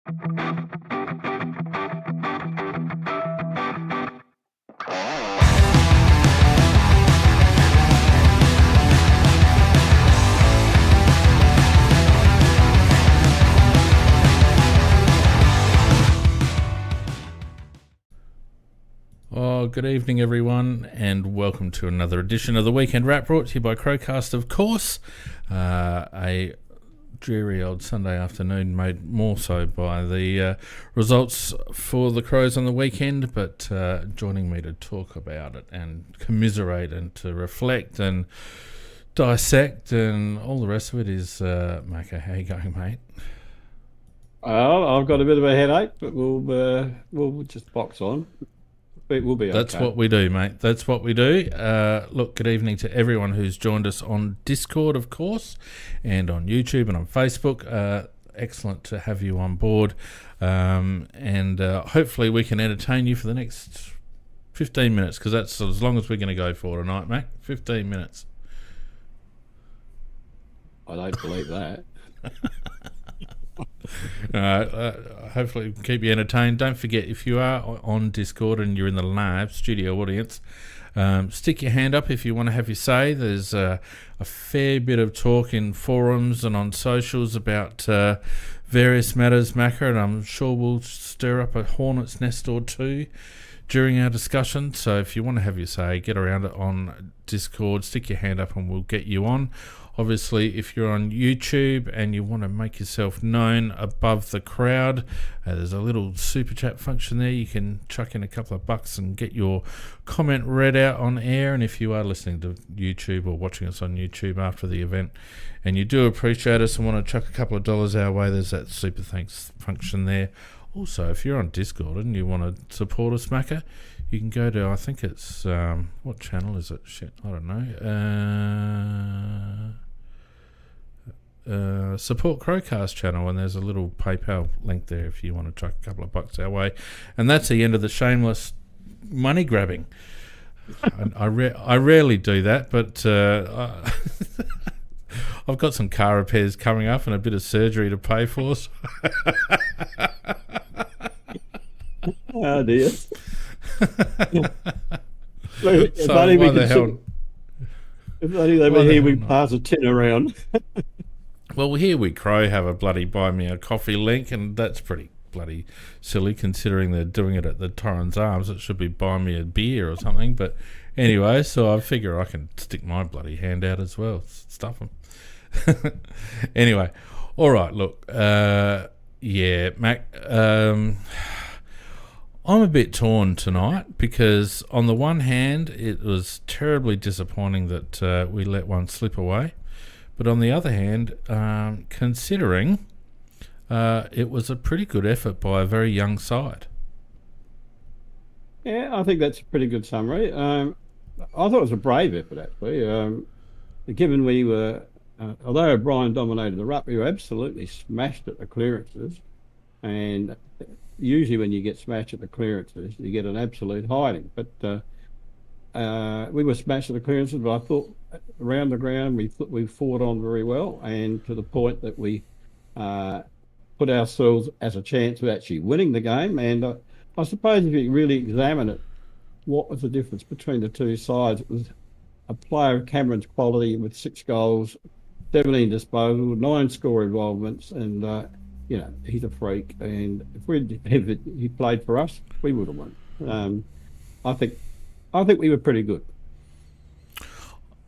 Good evening, everyone, and welcome to another edition of the Weekend Wrap, brought to you by CrowCast, of course. A dreary old Sunday afternoon, made more so by the results for the Crows on the weekend, but joining me to talk about it and commiserate and to reflect and dissect and all the rest of it is Macca. How you going, mate? Well, I've got a bit of a headache, but we'll just box on. It will be okay. That's what we do, mate. That's what we do. Look, good evening to everyone who's joined us on Discord, of course, and on YouTube and on Facebook. Excellent to have you on board. And hopefully we can entertain you for the next 15 minutes, because that's as long as we're going to go for tonight, Mac. 15 minutes. I don't believe that. Hopefully keep you entertained. Don't forget, if you are on Discord and you're in the live studio audience, stick your hand up if you want to have your say. There's a fair bit of talk in forums and on socials about various matters, Macca, and I'm sure we'll stir up a hornet's nest or two during our discussion. So if you want to have your say, get around it on Discord, stick your hand up and we'll get you on. Obviously, if you're on YouTube and you want to make yourself known above the crowd, there's a little super chat function there. You can chuck in a couple of bucks and get your comment read out on air. And if you are listening to YouTube or watching us on YouTube after the event and you do appreciate us and want to chuck a couple of dollars our way, there's that super thanks function there. Also, if you're on Discord and you want to support us, Macca, you can go to, I think it's, what channel is it? Shit, I don't know. Support CrowCast channel, and there's a little PayPal link there if you want to chuck a couple of bucks our way. And that's the end of the shameless money grabbing. I rarely do that, but I've got some car repairs coming up and a bit of surgery to pay for. So. Oh dear. If only they were here, we pass a tin around. Well, here we Crow have a bloody buy me a coffee link, and that's pretty bloody silly considering they're doing it at the Torrens Arms. It should be buy me a beer or something. But anyway, so I figure I can stick my bloody hand out as well. Stuff them. Anyway, all right, look. Yeah, Mac, I'm a bit torn tonight because on the one hand, it was terribly disappointing that we let one slip away. But on the other hand, considering it was a pretty good effort by a very young side. Yeah, I think that's a pretty good summary. I thought it was a brave effort, actually. Given we were, although O'Brien dominated the ruck, we were absolutely smashed at the clearances. And usually when you get smashed at the clearances, you get an absolute hiding. But we were smashed at the clearances, but I thought around the ground we fought on very well, and to the point that we put ourselves as a chance of actually winning the game. And I suppose if you really examine it, what was the difference between the two sides? It was a player of Cameron's quality with 6 goals, 17 disposals, 9 score involvements, and he's a freak. And if he played for us, we would have won. I think we were pretty good.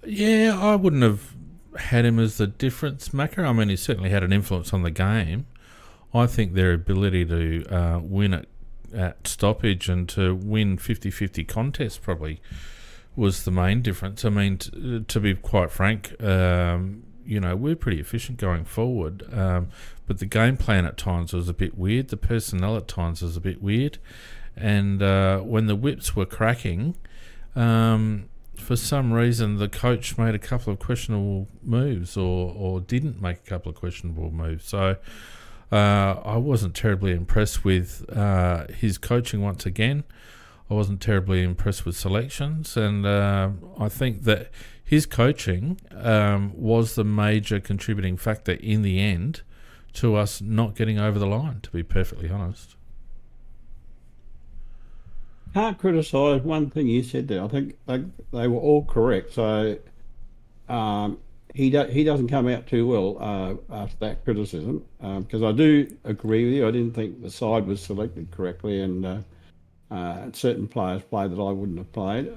Yeah, I wouldn't have had him as the difference maker. I mean, he certainly had an influence on the game. I think their ability to win at stoppage and to win 50-50 contests probably was the main difference. I mean, to be quite frank, we're pretty efficient going forward, but the game plan at times was a bit weird. The personnel at times was a bit weird. And when the whips were cracking, for some reason the coach made a couple of questionable moves or didn't make a couple of questionable moves. So I wasn't terribly impressed with his coaching once again. I wasn't terribly impressed with selections, and I think that his coaching was the major contributing factor in the end to us not getting over the line, to be perfectly honest. Can't criticise one thing you said there. I think they were all correct. So he doesn't come out too well after that criticism, because I do agree with you. I didn't think the side was selected correctly, and certain players played that I wouldn't have played.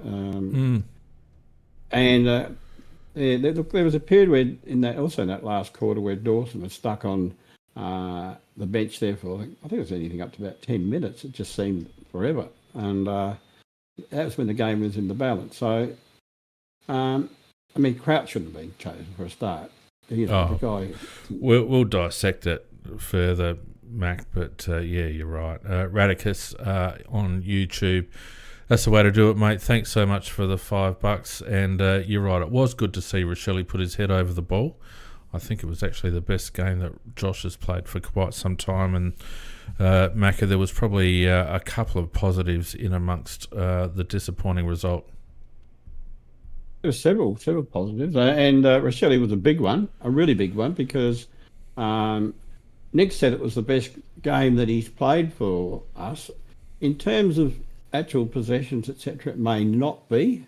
And there was a period where in that last quarter where Dawson was stuck on the bench there for I think it was anything up to about 10 minutes. It just seemed forever, and that was when the game was in the balance. So, I mean, Crouch shouldn't have been chosen for a start. The guy. We'll dissect it further, Mac, but yeah, you're right. Radicus on YouTube. That's the way to do it, mate. Thanks so much for the $5. And you're right, it was good to see Rochelle put his head over the ball. I think it was actually the best game that Josh has played for quite some time. And Macca, there was probably a couple of positives in amongst the disappointing result. There were several positives, and Rochelle was a big one, a really big one, because Nick said it was the best game that he's played for us. In terms of actual possessions, etc., it may not be,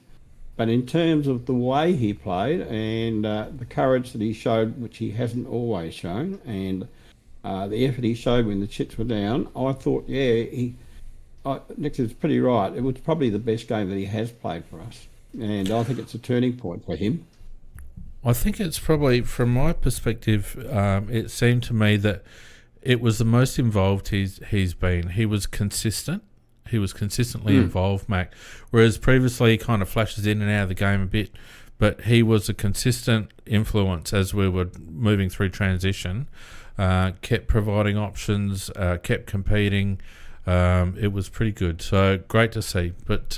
but in terms of the way he played and the courage that he showed, which he hasn't always shown, and the effort he showed when the chips were down, I thought, Nick is pretty right. It was probably the best game that he has played for us. And I think it's a turning point for him. I think it's probably, from my perspective, it seemed to me that it was the most involved he's been. He was consistent. He was consistently involved, Mac. Whereas previously he kind of flashes in and out of the game a bit, but he was a consistent influence as we were moving through transition. Kept providing options, kept competing. It was pretty good. So great to see. But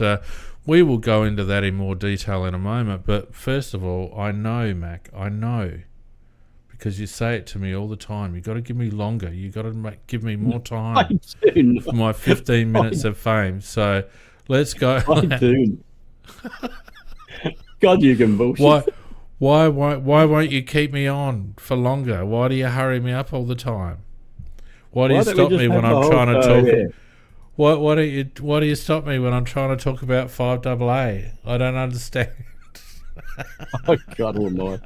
we will go into that in more detail in a moment. But first of all, I know, Mac, because you say it to me all the time. You've got to give me longer. You've got to give me more time for my 15 minutes of fame. So let's go. I do. God, you can bullshit. Why won't you keep me on for longer? Why do you hurry me up all the time? Why do you stop me when I'm trying to talk? Yeah. Why do you stop me when I'm trying to talk about 5AA? I don't understand. Oh, God almighty.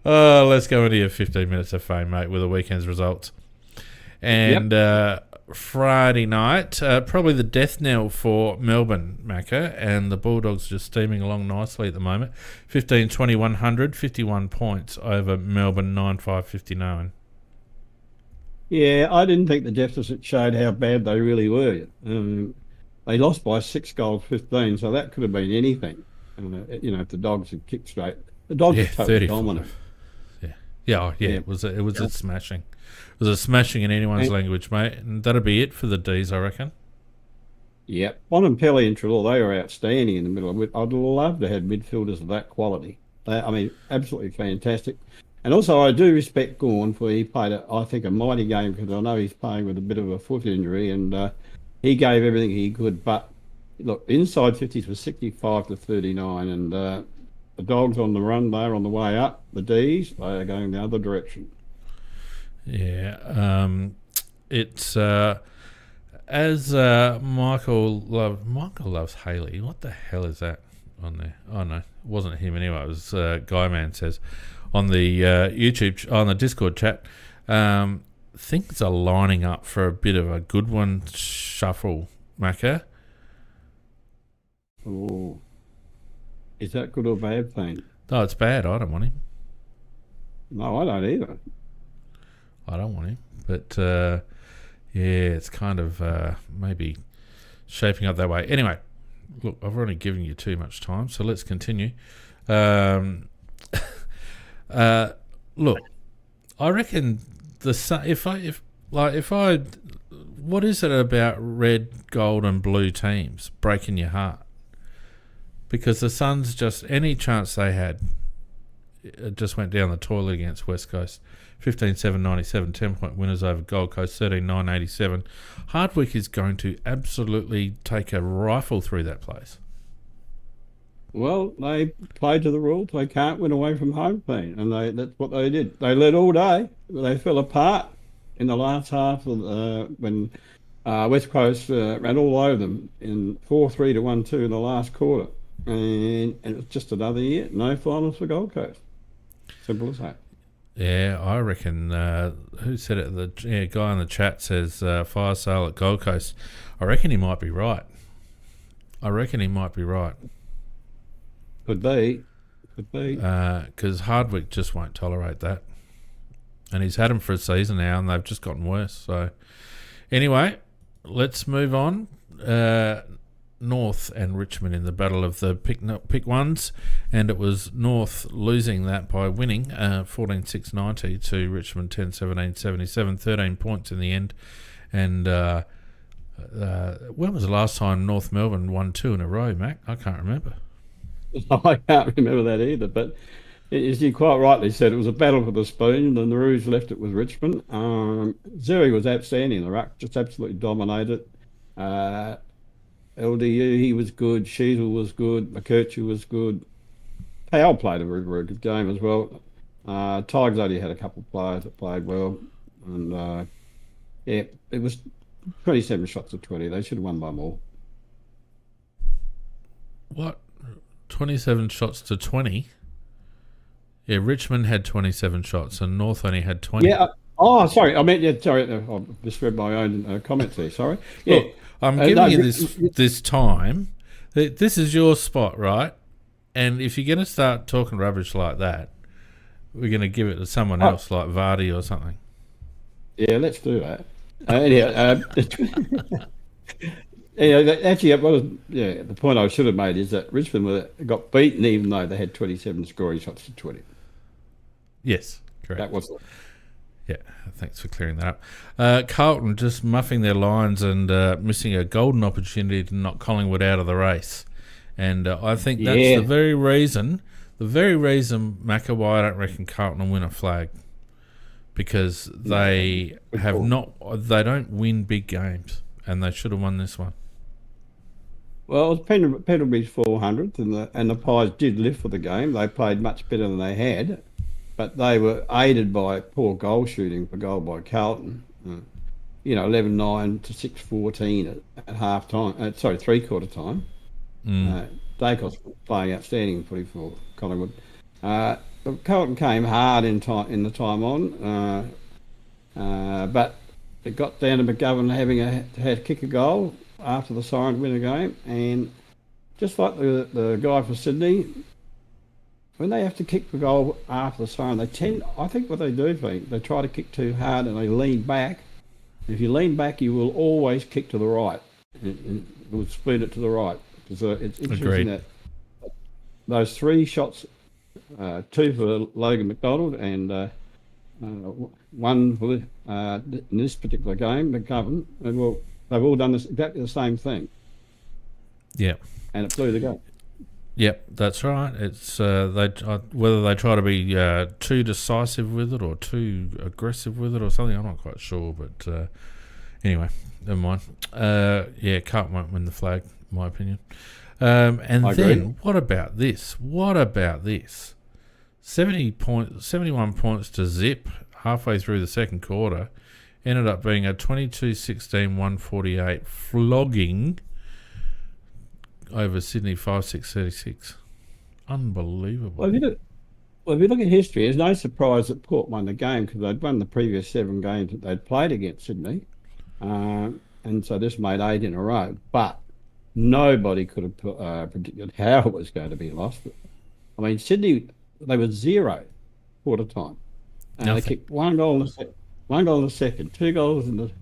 Let's go into your 15 minutes of fame, mate, with the weekend's results. And Friday night, probably the death knell for Melbourne, Macca, and the Bulldogs just steaming along nicely at the moment. 15-20-100, 51 points over Melbourne, 9-5-59. Yeah, I didn't think the deficit showed how bad they really were. They lost by 6-15, so that could have been anything. If the Dogs had kicked straight. The Dogs were totally dominant. Yeah, it was a smashing. It was a smashing in anyone's language, mate. And that'll be it for the D's, I reckon. Yeah, Bontempelli and Trelaw, they were outstanding in the middle. I'd love to have midfielders of that quality. Absolutely fantastic. And also, I do respect Gawn for he played, I think, a mighty game, because I know he's playing with a bit of a foot injury, and he gave everything he could. But look, inside 50s was 65-39, and the Dogs on the run, they're on the way up. The D's, they are going the other direction. Yeah, it's as Michael loves Haley. What the hell is that on there? Oh no, it wasn't him anyway. It was Guy Man says on the YouTube, on the Discord chat. Things are lining up for a bit of a good one shuffle, Macca. Oh, is that good or bad thing? No, it's bad. I don't want him. No, I don't either. I don't want him, but it's kind of maybe shaping up that way. Anyway, look, I've already given you too much time, so let's continue. Look, I reckon what is it about red, gold, and blue teams breaking your heart? Because the Suns, just any chance they had, it just went down the toilet against West Coast. 15-7-97, 10-point winners over Gold Coast, 13-9-87. Hardwick is going to absolutely take a rifle through that place. Well, they played to the rules. They can't win away from home team, and that's what they did. They led all day. They fell apart in the last half of when West Coast ran all over them in 4-3 to 1-2 in the last quarter, and it was just another year. No finals for Gold Coast. Simple as that. Yeah, I reckon. Who said it? The guy in the chat says fire sale at Gold Coast. I reckon he might be right. Could be. Because Hardwick just won't tolerate that, and he's had him for a season now, and they've just gotten worse. So, anyway, let's move on. North and Richmond in the battle of the pick ones, and it was North losing that by winning 14-6-90 to Richmond 10-17-77, 13 points in the end. And when was the last time North Melbourne won 2 in a row, Mac? I can't remember. I can't remember that either, but as you quite rightly said, it was a battle for the spoon, and the Roos left it with Richmond. Zeri was outstanding in the ruck, just absolutely dominated. LDU, he was good. Sheasel was good. McKercher was good. Powell played a very, very good game as well. Tigers only had a couple of players that played well. And, yeah, it was 27 shots to 20. They should have won by more. What? 27 shots to 20? Yeah, Richmond had 27 shots and North only had 20. Yeah. Sorry. I meant, sorry. I misread my own comments there. Sorry. Yeah. Look, I'm giving you this time. This is your spot, right? And if you're going to start talking rubbish like that, we're going to give it to someone else like Vardy or something. Yeah, let's do that. Actually, the point I should have made is that Richmond got beaten even though they had 27 scoring shots to 20. Yes, correct. That was Yeah, thanks for clearing that up. Carlton just muffing their lines and missing a golden opportunity to knock Collingwood out of the race. And I think that's the very reason, Macca, why I don't reckon Carlton will win a flag. Because they don't win big games, and they should have won this one. Well, it was Pendlebury's 400th, and the Pies did live for the game. They played much better than they had. But they were aided by poor goal shooting for goal by Carlton. 11-9 to 6-14 at half time. Three-quarter time. Dacos playing outstanding footy for Collingwood. But Carlton came hard in the time on. But it got down to McGovern having to kick a goal after the siren to win a game. And just like the guy for Sydney, when they have to kick the goal after the siren, I think what they do, they try to kick too hard and they lean back. If you lean back, you will always kick to the right. It will split it to the right. It's interesting that those 3 shots, 2 for Logan McDonald and one for in this particular game, McGovern, and they've all done exactly the same thing. Yeah. And it blew the game. Yep, that's right. It's whether they try to be too decisive with it or too aggressive with it or something, I'm not quite sure. But anyway, never mind. Carlton won't win the flag, in my opinion. And I then, agree. what about this? 71 points to zip halfway through the second quarter. Ended up being a 22-16, 148 flogging over Sydney 5-6-36. Unbelievable. Well, if you look at history, there's no surprise that Port won the game because they'd won the previous 7 games that they'd played against Sydney. And so this made 8 in a row. But nobody could have predicted how it was going to be lost. I mean, Sydney, they were 0 quarter time. And they kicked 1 goal in the second, 1 goal in the second, 2 goals in the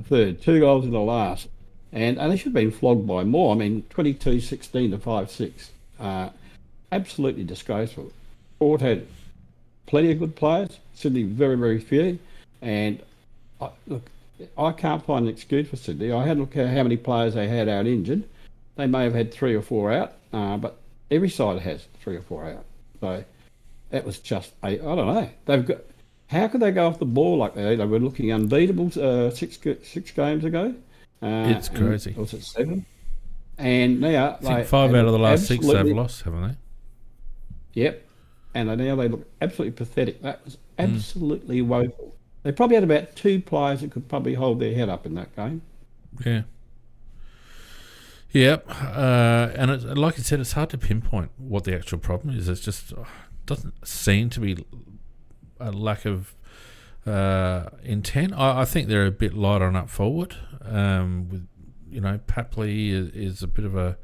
third, 2 goals in the last. And they should have been flogged by more. I mean, 22-16 to 5-6. Absolutely disgraceful. Port had plenty of good players. Sydney, very, very few. And I can't find an excuse for Sydney. I had a look at how many players they had out injured. They may have had 3 or 4 out, but every side has 3 or 4 out. So that was just, I don't know. How could they go off the ball like that? They were looking unbeatable 6 games ago. It's crazy. Was it 7? And now, I think 5 out of the last 6 they've lost, haven't they? Yep. And now they look absolutely pathetic. That was absolutely woeful. They probably had about 2 players that could probably hold their head up in that game. Yeah. Yep. And like I said, it's hard to pinpoint what the actual problem is. It's just doesn't seem to be a lack of intent. I think they're a bit light on up forward. With Papley is a bit of a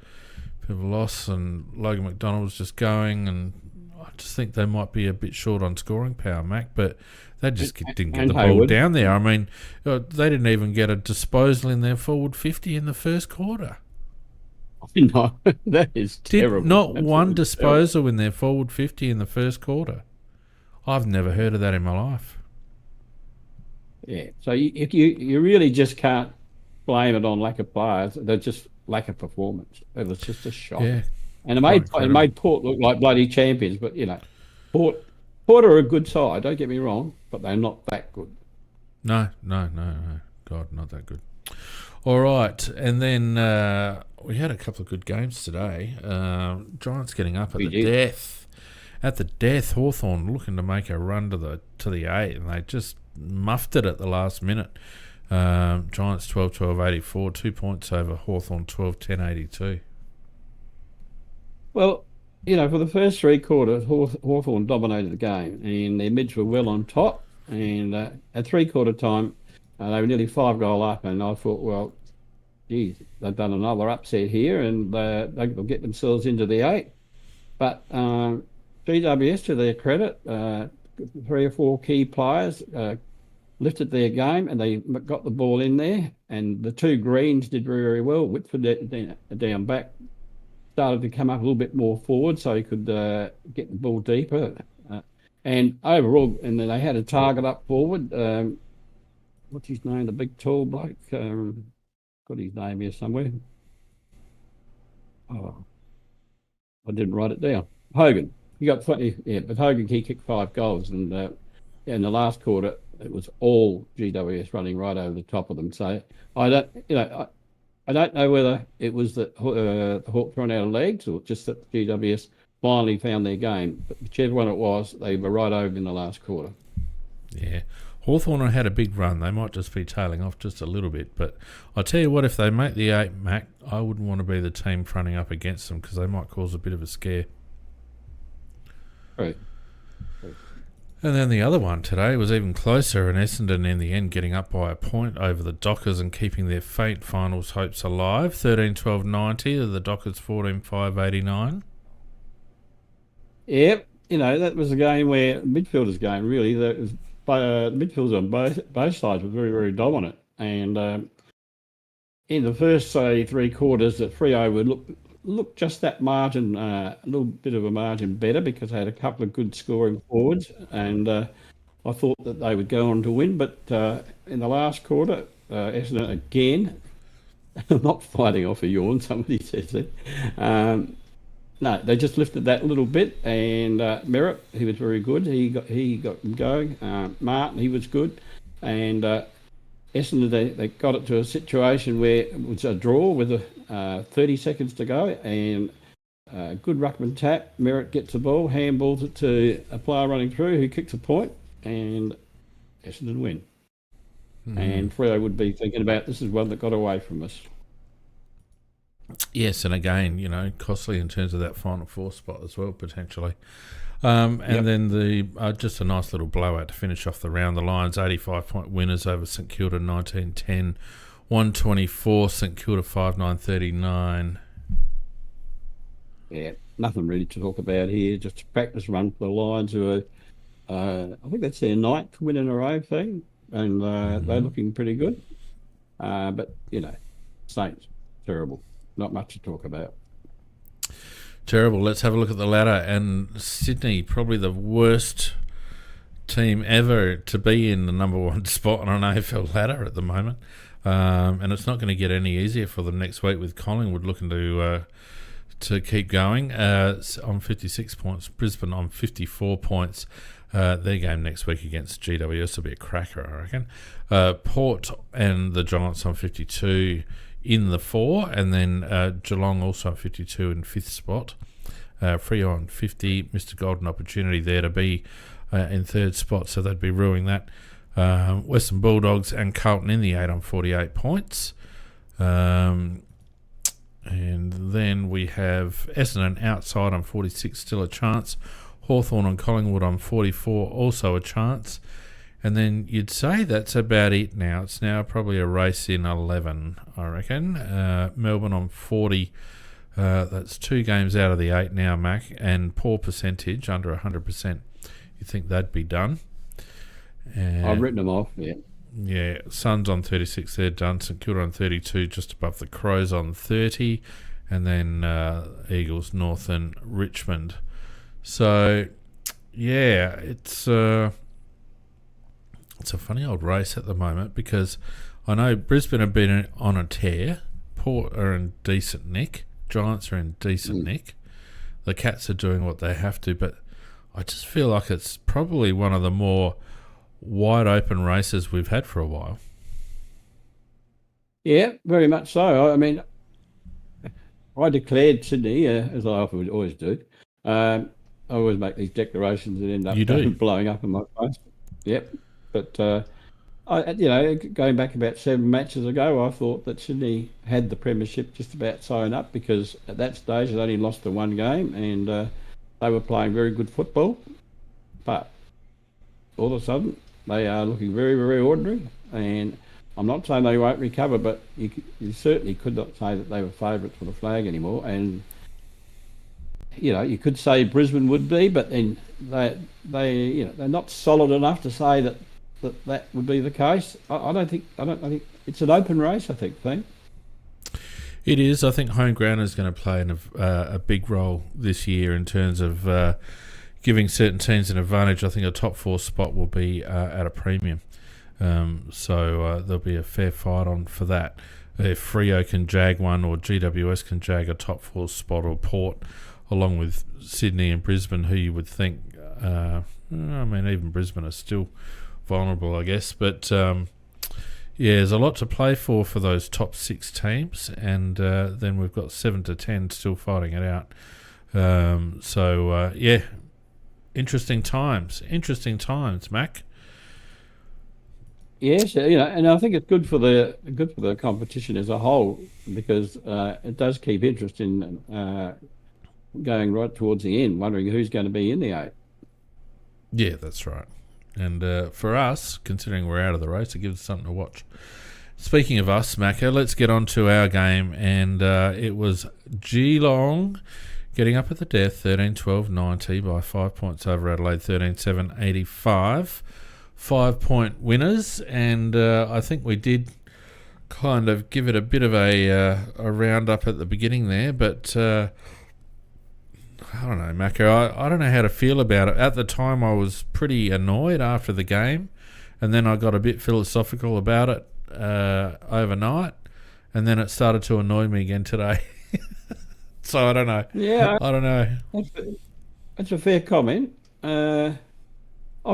loss, and Logan McDonald's just going, and I just think they might be a bit short on scoring power, Mac. But they just didn't get the ball down there. I mean, they didn't even get a disposal in their forward 50 in the first quarter. No, that is terrible. Not one disposal in their forward 50 in the first quarter. I've never heard of that in my life. Yeah, so you really just can't blame it on lack of players. They're just lack of performance. It was just a shock. Yeah. And it made Port look like bloody champions. But, Port are a good side, don't get me wrong, but they're not that good. No. God, not that good. All right, and then we had a couple of good games today. Giants getting up at the death. At the death, Hawthorn looking to make a run to the 8, and they just muffed it at the last minute. Giants 12-12-84, 2 points over Hawthorn 12-10-82. Well, for the first 3 quarters, Hawthorn dominated the game, and their mids were well on top. And at 3-quarter time, they were nearly 5-goal up, and I thought, well, geez, they've done another upset here, and they'll get themselves into the 8. But GWS, to their credit, 3 or 4 key players lifted their game, and they got the ball in there. And the 2 greens did very, very well. Whitford down back started to come up a little bit more forward, so he could get the ball deeper. And overall, and then they had a target up forward. What's his name? The big tall bloke. Got his name here somewhere. Oh, I didn't write it down. Hogan. He got 20. But Hogan, he kicked 5 goals, and in the last quarter, it was all GWS running right over the top of them. So I don't know whether it was that the Hawk thrown out of legs, or just that GWS finally found their game. But whichever one it was, they were right over in the last quarter. Yeah. Hawthorn had a big run. They might just be tailing off just a little bit. But I'll tell you what, if they make the 8, Mac, I wouldn't want to be the team fronting up against them, because they might cause a bit of a scare. Right. And then the other one today was even closer, and Essendon in the end getting up by a point over the Dockers and keeping their faint finals hopes alive. 13-12-90, the Dockers 14-5-89. Yep, that was a game where midfielders game, really. The midfielders on both sides were very, very dominant. And in the first, 3 quarters, that Freo would look just that margin, a little bit of a margin better, because they had a couple of good scoring forwards. And I thought that they would go on to win. But in the last quarter, Essendon again, not fighting off a yawn, somebody says that. No, they just lifted that a little bit, and Merritt, he was very good. He got them going. Martin, he was good, and Essendon, they got it to a situation where it was a draw with 30 seconds to go, and good ruckman tap. Merritt gets the ball, handballs it to a player running through who kicks a point, and Essendon win. And Freo would be thinking about, this is one that got away from us. Yes, and again, costly in terms of that Final 4 spot as well, potentially. And then the just a nice little blowout to finish off the round. The Lions 85-point winners over St Kilda 19-10, 124, St Kilda 5-9-39. Yeah, nothing really to talk about here. Just a practice run for the Lions, who are, I think that's their 9th win in a row thing, and they're looking pretty good. But, Saints, terrible. Not much to talk about. Terrible. Let's have a look at the ladder. And Sydney, probably the worst team ever to be in the number 1 spot on an AFL ladder at the moment. And it's not going to get any easier for them next week, with Collingwood looking to keep going on 56 points. Brisbane on 54 points. Their game next week against GWS will be a cracker, I reckon. Port and the Giants on 52. in the 4, and then Geelong also 52 in 5th spot. Freo on 50, Mr. Golden opportunity there to be in 3rd spot, so they'd be ruining that. Western Bulldogs and Carlton in the 8 on 48 points. And then we have Essendon outside on 46, still a chance. Hawthorn and Collingwood on 44, also a chance. And then you'd say that's about it now. It's now probably a race in 11, I reckon. Melbourne on 40. That's 2 games out of the 8 now, Mac, and poor percentage, under 100%. You think they'd be done? And I've written them off, yeah. Yeah, Suns on 36, they're done. St Kilda on 32, just above the Crows on 30. And then Eagles, North and Richmond. So, yeah, it's a funny old race at the moment, because I know Brisbane have been on a tear. Port are in decent nick. Giants are in decent nick. The Cats are doing what they have to, but I just feel like it's probably one of the more wide open races we've had for a while. Yeah, very much so. I mean, I declared Sydney, as I often always do. I always make these declarations that end up blowing up in my face. Yep. But, going back about 7 matches ago, I thought that Sydney had the premiership just about sewn up, because at that stage they only lost the 1 game, and they were playing very good football. But all of a sudden, they are looking very, very ordinary. And I'm not saying they won't recover, but you certainly could not say that they were favourites for the flag anymore. And you could say Brisbane would be, but then they're not solid enough to say that would be the case. I don't think it's an open race, I think, Thing. It is. I think home ground is going to play a big role this year in terms of giving certain teams an advantage. I think a top 4 spot will be at a premium. So there'll be a fair fight on for that. If Freo can jag one, or GWS can jag a top 4 spot, or Port, along with Sydney and Brisbane, who you would think, even Brisbane are still vulnerable, I guess. But, there's a lot to play for those top 6 teams. And then we've got 7 to 10 still fighting it out. Interesting times, Mac. Yes, and I think it's good for the competition as a whole, because it does keep interest in going right towards the end, wondering who's going to be in the 8. Yeah, that's right. And for us, considering we're out of the race, it gives us something to watch. Speaking of us, Macca, let's get on to our game. And it was Geelong getting up at the death, 13-12-90 by 5 points over Adelaide, 13-7-85. 5-point winners. And I think we did kind of give it a bit of a round-up at the beginning there. But I don't know, Macca. I don't know how to feel about it. At the time, I was pretty annoyed after the game, and then I got a bit philosophical about it overnight, and then it started to annoy me again today. So I don't know. Yeah, I don't know. That's a fair comment. I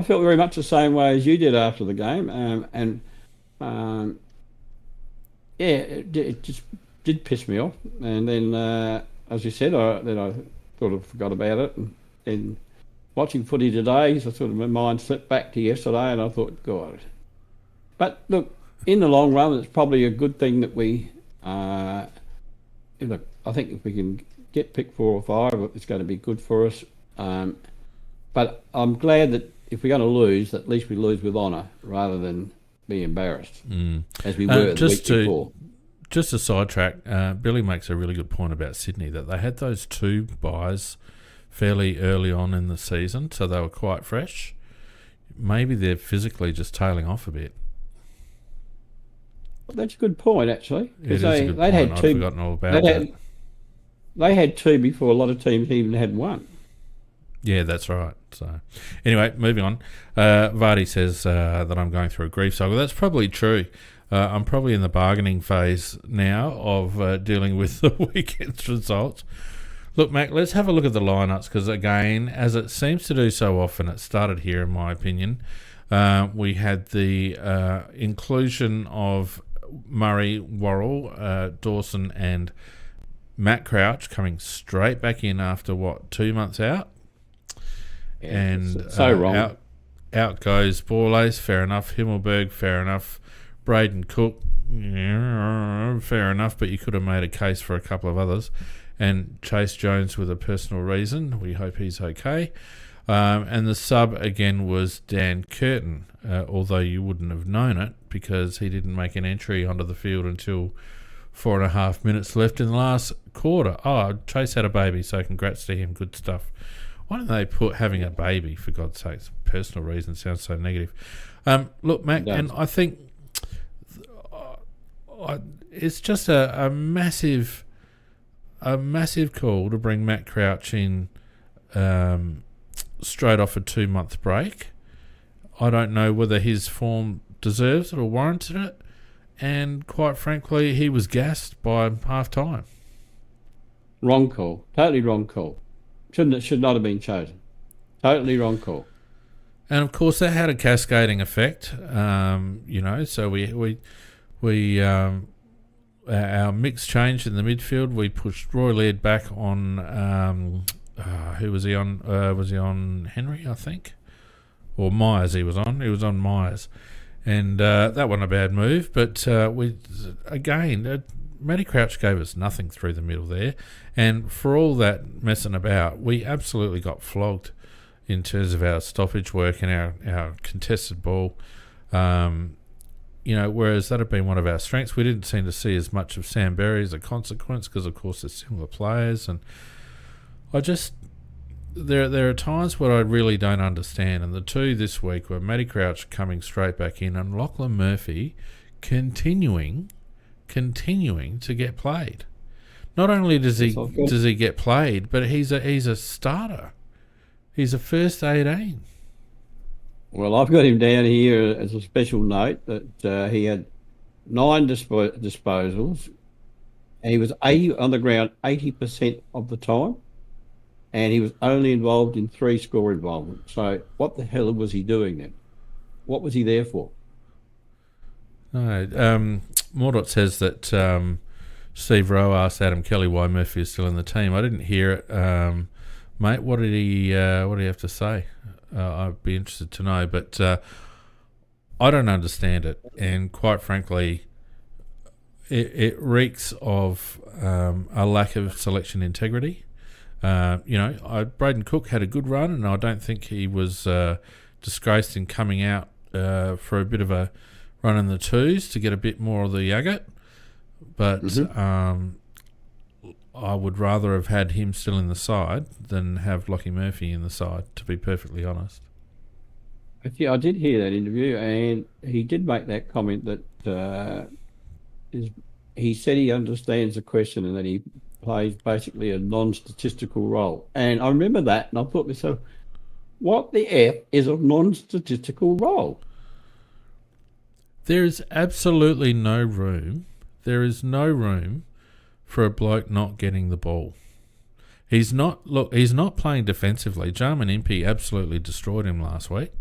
felt very much the same way as you did after the game, it just did piss me off. And then, as you said, I sort of forgot about it, and then watching footy today, so sort of my mind slipped back to yesterday, and I thought, God. But look, in the long run, it's probably a good thing that we. Look, I think if we can get pick 4 or 5, it's going to be good for us. But I'm glad that if we're going to lose, at least we lose with honour rather than be embarrassed, as we were the week before. Just a sidetrack, Billy makes a really good point about Sydney, that they had those 2 buys fairly early on in the season, so they were quite fresh. Maybe they're physically just tailing off a bit. That's a good point, actually. It is a good point. I'd forgotten all about that. They had 2 before a lot of teams even had 1. Yeah, that's right. So, anyway, moving on. Vardy says that I'm going through a grief cycle. That's probably true. I'm probably in the bargaining phase now of dealing with the weekend's results. Look, Mac, let's have a look at the lineups, because, again, as it seems to do so often, it started here, in my opinion. We had the inclusion of Murray, Worrell, Dawson and Matt Crouch coming straight back in after, 2 months out? Yeah, And so wrong. Out goes Borlase, fair enough. Himmelberg, fair enough. Braden Cook, yeah, fair enough, but you could have made a case for a couple of others. And Chase Jones with a personal reason. We hope he's okay. And the sub again was Dan Curtin, although you wouldn't have known it because he didn't make an entry onto the field until 4.5 minutes left in the last quarter. Oh, Chase had a baby, so congrats to him. Good stuff. Why don't they put having a baby, for God's sakes? Personal reason sounds so negative. Look, Mac, and I think it's just a massive call to bring Matt Crouch in straight off a 2-month break. I don't know whether his form deserves it or warranted it, and quite frankly, he was gassed by half time. Wrong call. Totally wrong call. Should not have been chosen. Totally wrong call. And of course, that had a cascading effect. So we our mix changed in the midfield. We pushed Roy Laird back on. Who was he on? Was he on Henry, I think, or Myers? He was on Myers, and that wasn't a bad move. But Matty Crouch gave us nothing through the middle there, and for all that messing about, we absolutely got flogged in terms of our stoppage work and our contested ball. Whereas that had been one of our strengths, we didn't seem to see as much of Sam Berry as a consequence because, of course, they're similar players. And there are times where I really don't understand. And the two this week were Matty Crouch coming straight back in and Lachlan Murphy continuing to get played. Not only does he get played, but he's a starter. He's a first 18. Well, I've got him down here as a special note that he had 9 disposals, and he was on the ground 80% of the time, and he was only involved in 3 score involvement. So what the hell was he doing then? What was he there for? No, Mordot says that Steve Rowe asked Adam Kelly why Murphy is still in the team. I didn't hear it, mate. What did he have to say? I'd be interested to know, but I don't understand it, and quite frankly, it reeks of a lack of selection integrity. Braden Cook had a good run, and I don't think he was disgraced in coming out for a bit of a run in the twos to get a bit more of the agate, but I would rather have had him still in the side than have Lockie Murphy in the side, to be perfectly honest. Yeah, I did hear that interview, and he did make that comment that he said he understands the question and that he plays basically a non-statistical role. And I remember that, and I thought to myself, what the F is a non-statistical role? There is absolutely no room. There is no room for a bloke not getting the ball. He's not playing defensively. Jarman Impey absolutely destroyed him last week.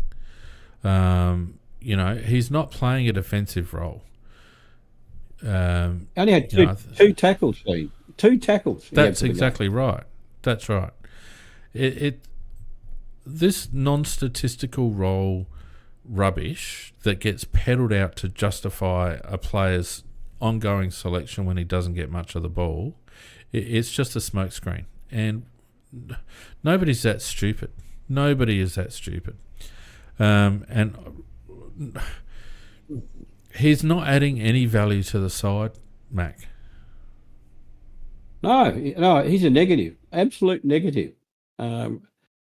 He's not playing a defensive role. Only had two tackles, Steve. 2 tackles. That's exactly right. That's right. This non-statistical role rubbish that gets peddled out to justify a player's ongoing selection when he doesn't get much of the ball, it's just a smokescreen. And nobody's that stupid. Nobody is that stupid. And he's not adding any value to the side, Mac. No, he's a negative, absolute negative. I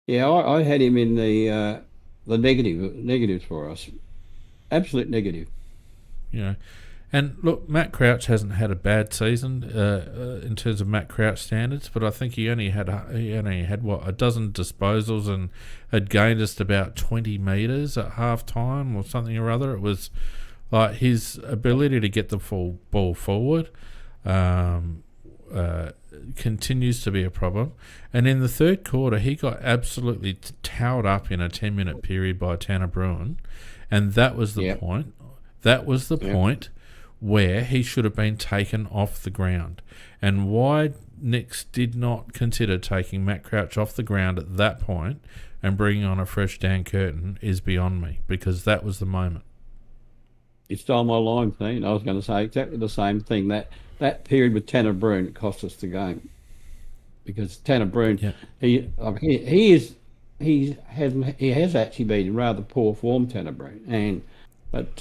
had him in the negatives for us. Absolute negative. And look, Matt Crouch hasn't had a bad season in terms of Matt Crouch standards, but I think he only had a dozen disposals and had gained just about 20 metres at half time or something or other. It was like his ability to get the full ball forward continues to be a problem. And in the third quarter, he got absolutely towed up in a 10-minute period by Tanner Bruin, and that was the point. That was the point where he should have been taken off the ground. And why Nix did not consider taking Matt Crouch off the ground at that point and bringing on a fresh Dan Curtin is beyond me, because that was the moment. You stole my line, Dean. I was going to say exactly the same thing. That period with Tanner Bruhn cost us the game, because Tanner Bruhn, he has actually been in rather poor form, Tanner Bruhn, but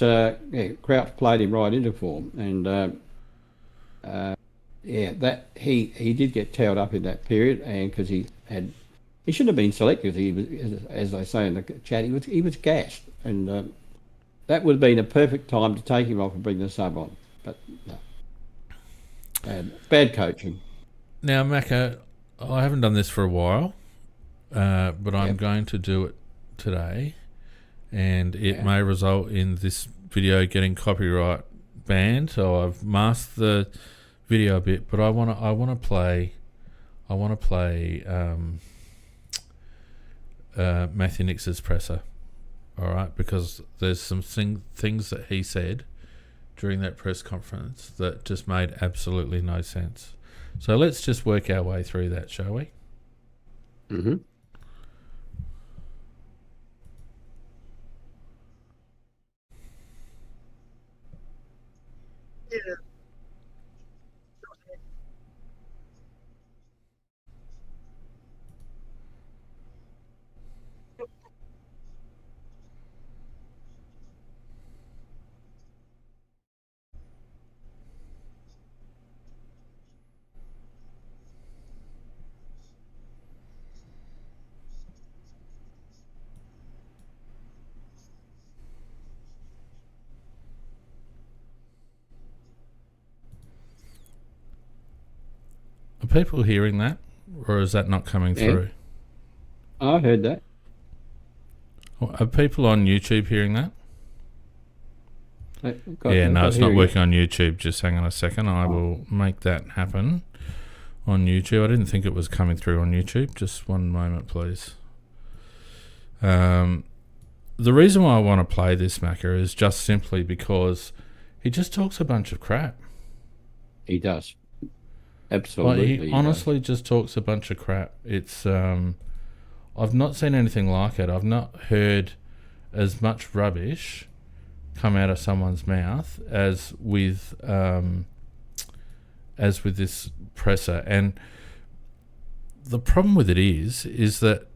Crouch played him right into form, and that he did get tailed up in that period, and because he shouldn't have been selected. He was, as they say in the chat, he was gassed, and that would have been a perfect time to take him off and bring the sub on. But no. Bad coaching. Now, Macca, I haven't done this for a while, but I'm going to do it today, and it may result in this video getting copyright banned. So I've masked the video a bit, but I want to play Matthew Nix's presser. All right, because there's some things that he said during that press conference that just made absolutely no sense. So let's just work our way through that, shall we? Mm-hmm. Yeah. Are people hearing that, or is that not coming through? I heard that. Are people on YouTube hearing that? No, it's not working on YouTube. Just hang on a second. I will make that happen on YouTube. I didn't think it was coming through on YouTube. Just one moment, please. The reason why I want to play this, Macca, is just simply because he just talks a bunch of crap. He does. Absolutely. He honestly just talks a bunch of crap. It's I've not seen anything like it. I've not heard as much rubbish come out of someone's mouth as with this presser. And the problem with it is that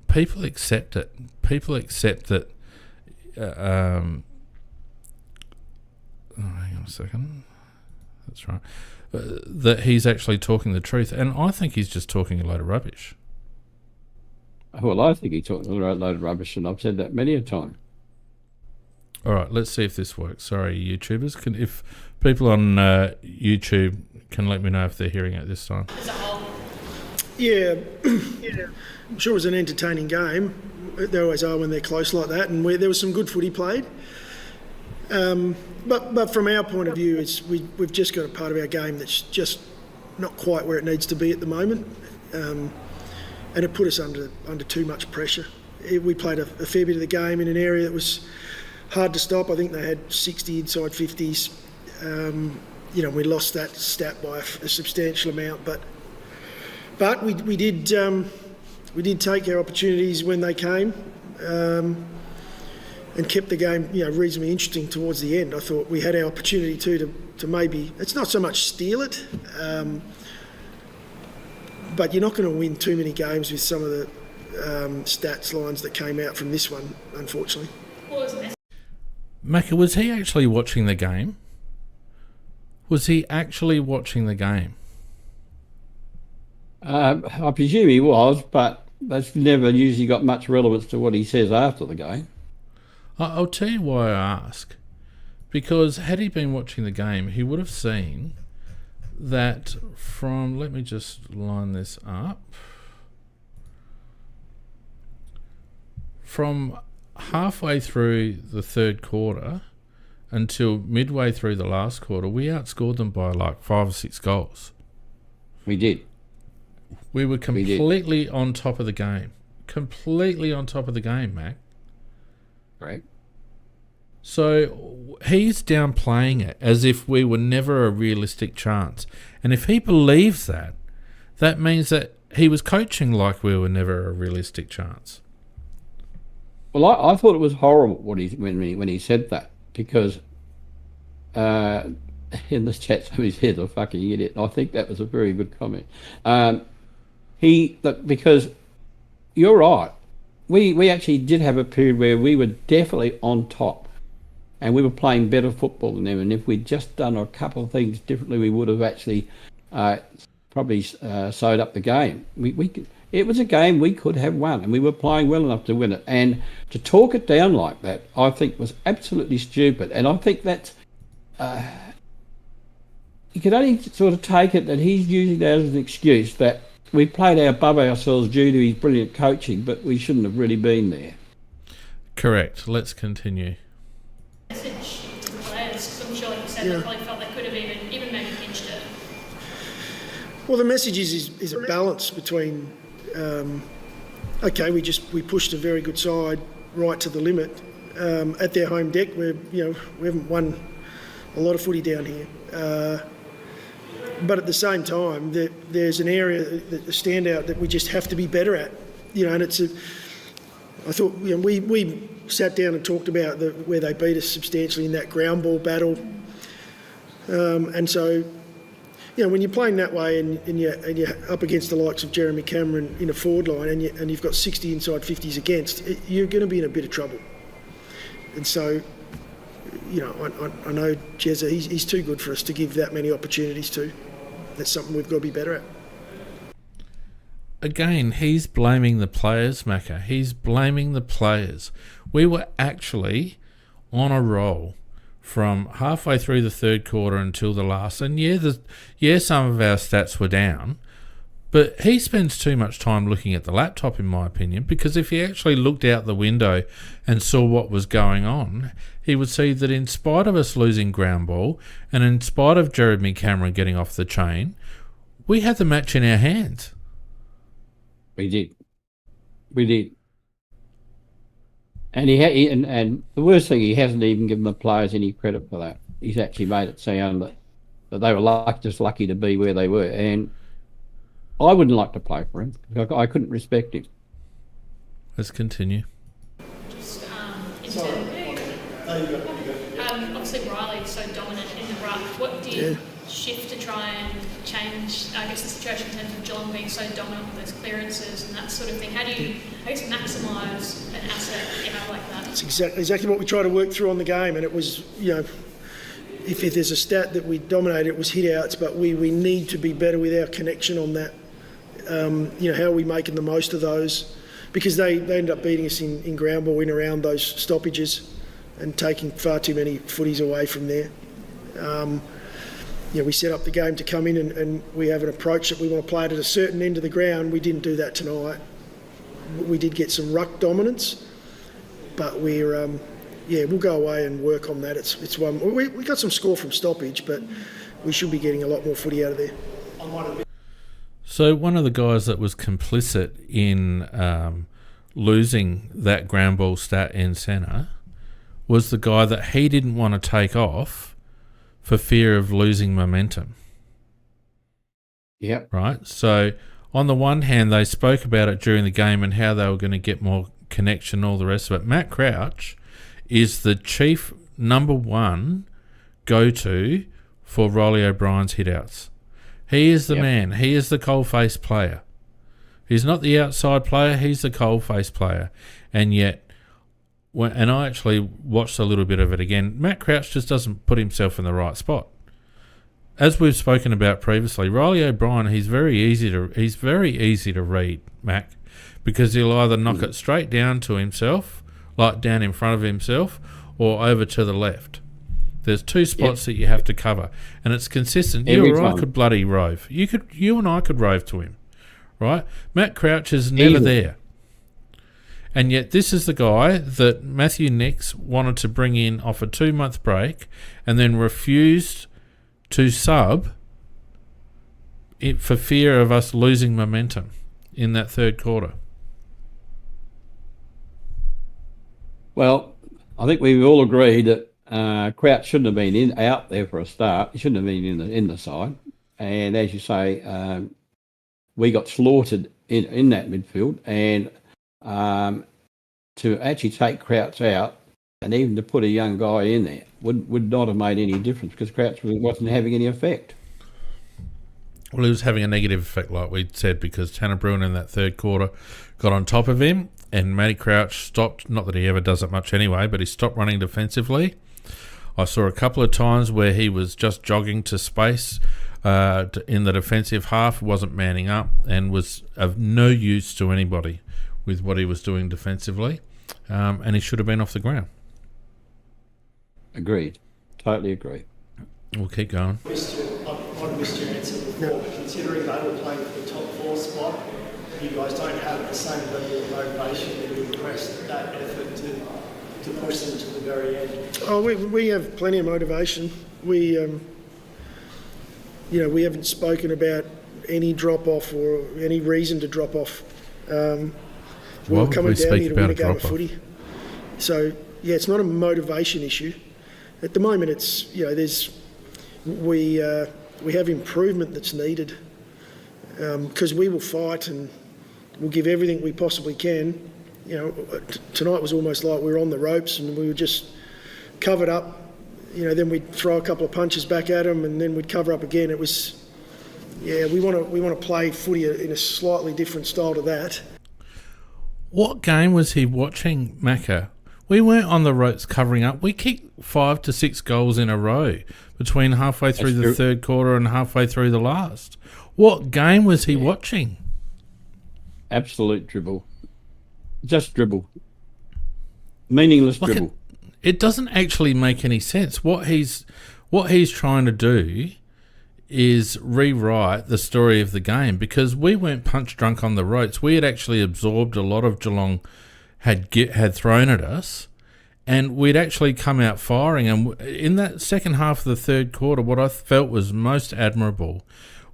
people accept it. People accept that. Hang on a second. That's right. That he's actually talking the truth, and I think he's just talking a load of rubbish. Well, I think he's talking a load of rubbish, and I've said that many a time. All right, let's see if this works. Sorry, YouTubers. If people on YouTube can let me know if they're hearing it this time. Yeah, I'm sure it was an entertaining game. They always are when they're close like that, and there was some good footy played. But from our point of view, we've just got a part of our game that's just not quite where it needs to be at the moment, and it put us under too much pressure. We played a fair bit of the game in an area that was hard to stop. I think they had 60 inside 50s. We lost that stat by a substantial amount, but we did take our opportunities when they came. And kept the game, reasonably interesting towards the end. I thought we had our opportunity to maybe, it's not so much steal it, but you're not going to win too many games with some of the stats lines that came out from this one, unfortunately. Macca, was he actually watching the game? Was he actually watching the game? I presume he was, but that's never usually got much relevance to what he says after the game. I'll tell you why I ask. Because had he been watching the game, he would have seen that from... Let me just line this up. From halfway through the third quarter until midway through the last quarter, we outscored them by like 5 or 6 goals. We did. We were completely on top of the game. Completely on top of the game, Mac. Right. So he's downplaying it as if we were never a realistic chance. And if he believes that, that means that he was coaching like we were never a realistic chance. Well, I thought it was horrible when he said that, because in the chat somebody said, "A fucking idiot." And I think that was a very good comment. Because you're right. We actually did have a period where we were definitely on top, and we were playing better football than them. And if we'd just done a couple of things differently, we would have actually probably sewed up the game. It was a game we could have won, and we were playing well enough to win it. And to talk it down like that, I think, was absolutely stupid. And I think that's you can only sort of take it that he's using that as an excuse that we played above ourselves due to his brilliant coaching, but we shouldn't have really been there. Correct. Let's continue. Message to the players, because I'm sure, like you said, they probably felt they could have even maybe pinched it. Well, the message is a balance between, we pushed a very good side right to the limit at their home deck, where we haven't won a lot of footy down here. But at the same time, there's an area that the standout that we just have to be better at, and I thought we sat down and talked about where they beat us substantially in that ground ball battle, and so when you're playing that way and you're up against the likes of Jeremy Cameron in a forward line and you've got 60 inside 50s against, you're going to be in a bit of trouble. And so, I know Jezza, he's too good for us to give that many opportunities to. That's something we've got to be better at. Again, he's blaming the players, Macca. He's blaming the players. We were actually on a roll from halfway through the third quarter until the last. And some of our stats were down, but he spends too much time looking at the laptop, in my opinion, because if he actually looked out the window and saw what was going on, he would see that in spite of us losing ground ball and in spite of Jeremy Cameron getting off the chain, we had the match in our hands. We did. And and the worst thing, he hasn't even given the players any credit for that. He's actually made it sound that they were just lucky to be where they were. And I wouldn't like to play for him. I couldn't respect him. Let's continue. Just obviously Riley's so dominant in the ruck. What do you shift to try and change, I guess, the situation in terms of Geelong being so dominant with those clearances and that sort of thing? How do you, maximise an asset that you have like that? That's exactly what we tried to work through on the game, and it was, if there's a stat that we dominated, it was hit outs, but we need to be better with our connection on that. How are we making the most of those? Because they end up beating us in ground ball in around those stoppages and taking far too many footies away from there. We set up the game to come in and we have an approach that we want to play it at a certain end of the ground. We didn't do that tonight. We did get some ruck dominance, but we'll go away and work on that. It's one we got some score from stoppage, but we should be getting a lot more footy out of there. So one of the guys that was complicit in losing that ground ball stat in centre was the guy that he didn't want to take off for fear of losing momentum. Yep. Right? So on the one hand, they spoke about it during the game and how they were going to get more connection and all the rest of it. Matt Crouch is the chief number one go-to for Riley O'Brien's hit-outs. He is the man. He is the coal-face player. He's not the outside player. He's the coal-face player. And yet, and I actually watched a little bit of it again, Matt Crouch just doesn't put himself in the right spot. As we've spoken about previously, Riley O'Brien, he's very easy to read, Mac, because he'll either knock it straight down to himself, like down in front of himself, or over to the left. There's two spots that you have to cover, and it's consistent. You or I could bloody rove. You and I could rove to him, right? Matt Crouch is never there. And yet this is the guy that Matthew Nix wanted to bring in off a 2-month break and then refused to sub it for fear of us losing momentum in that third quarter. Well, I think we all agree that Crouch shouldn't have been out there for a start. He shouldn't have been in the side. And as you say, we got slaughtered in that midfield. And to actually take Crouch out and even to put a young guy in there would not have made any difference because Crouch wasn't having any effect. Well, he was having a negative effect, like we said, because Tanner Bruin in that third quarter got on top of him, and Matty Crouch stopped. Not that he ever does it much anyway, but he stopped running defensively. I saw a couple of times where he was just jogging to space in the defensive half, wasn't manning up, and was of no use to anybody with what he was doing defensively, and he should have been off the ground. Agreed. Totally agree. We'll keep going. I missed your answer before, but considering they were playing for the top 4 spot, you guys don't have the same level of motivation that you impressed that effort to push them to the very end. Oh, we have plenty of motivation. We haven't spoken about any drop off or any reason to drop off. We were coming down here to win a game of footy. So yeah, it's not a motivation issue. At the moment, it's we have improvement that's needed because we will fight and we'll give everything we possibly can. Tonight was almost like we were on the ropes and we were just covered up. Then we'd throw a couple of punches back at them and then we'd cover up again. It was, we want to play footy in a slightly different style to that. What game was he watching, Macca? We weren't on the ropes covering up. We kicked 5 to 6 goals in a row between halfway through the third quarter and halfway through the last. What game was he watching? Absolute dribble. Just dribble. Meaningless dribble. It doesn't actually make any sense. What he's trying to do is rewrite the story of the game because we weren't punch drunk on the ropes. We had actually absorbed a lot of Geelong had thrown at us, and we'd actually come out firing. And in that second half of the third quarter, what I felt was most admirable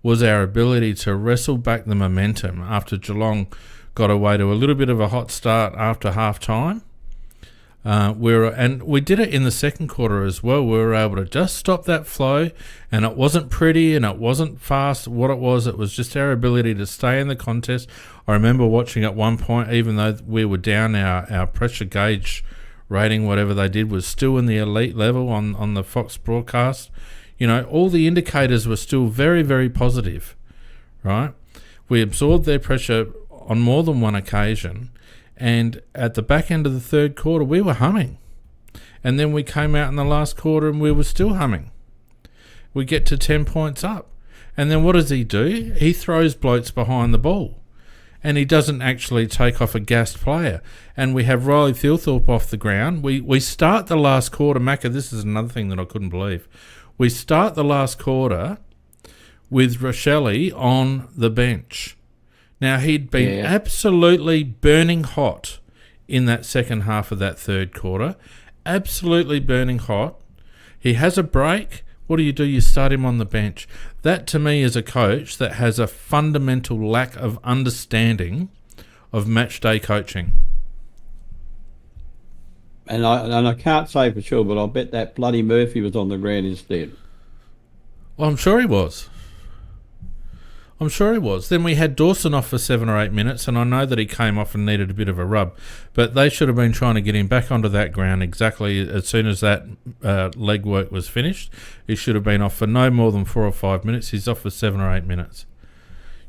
was our ability to wrestle back the momentum after Geelong got away to a little bit of a hot start after half time. And we did it in the second quarter as well. We were able to just stop that flow, and it wasn't pretty and it wasn't fast. What it was just our ability to stay in the contest. I remember watching at one point, even though we were down, our pressure gauge rating, whatever they did, was still in the elite level on the Fox broadcast. All the indicators were still very, very positive, right? We absorbed their pressure on more than one occasion. And at the back end of the third quarter, we were humming. And then we came out in the last quarter and we were still humming. We get to 10 points up. And then what does he do? He throws blokes behind the ball. And he doesn't actually take off a gassed player. And we have Riley Thilthorpe off the ground. We start the last quarter. Macca, this is another thing that I couldn't believe. We start the last quarter with Rochelle on the bench. Now, he'd been absolutely burning hot in that second half of that third quarter. Absolutely burning hot. He has a break. What do? You start him on the bench. That, to me, is a coach that has a fundamental lack of understanding of match day coaching. And I can't say for sure, but I'll bet that bloody Murphy was on the ground instead. Well, I'm sure he was. Then we had Dawson off for 7 or 8 minutes, and I know that he came off and needed a bit of a rub, but they should have been trying to get him back onto that ground exactly as soon as that leg work was finished. He should have been off for no more than 4 or 5 minutes. He's off for 7 or 8 minutes.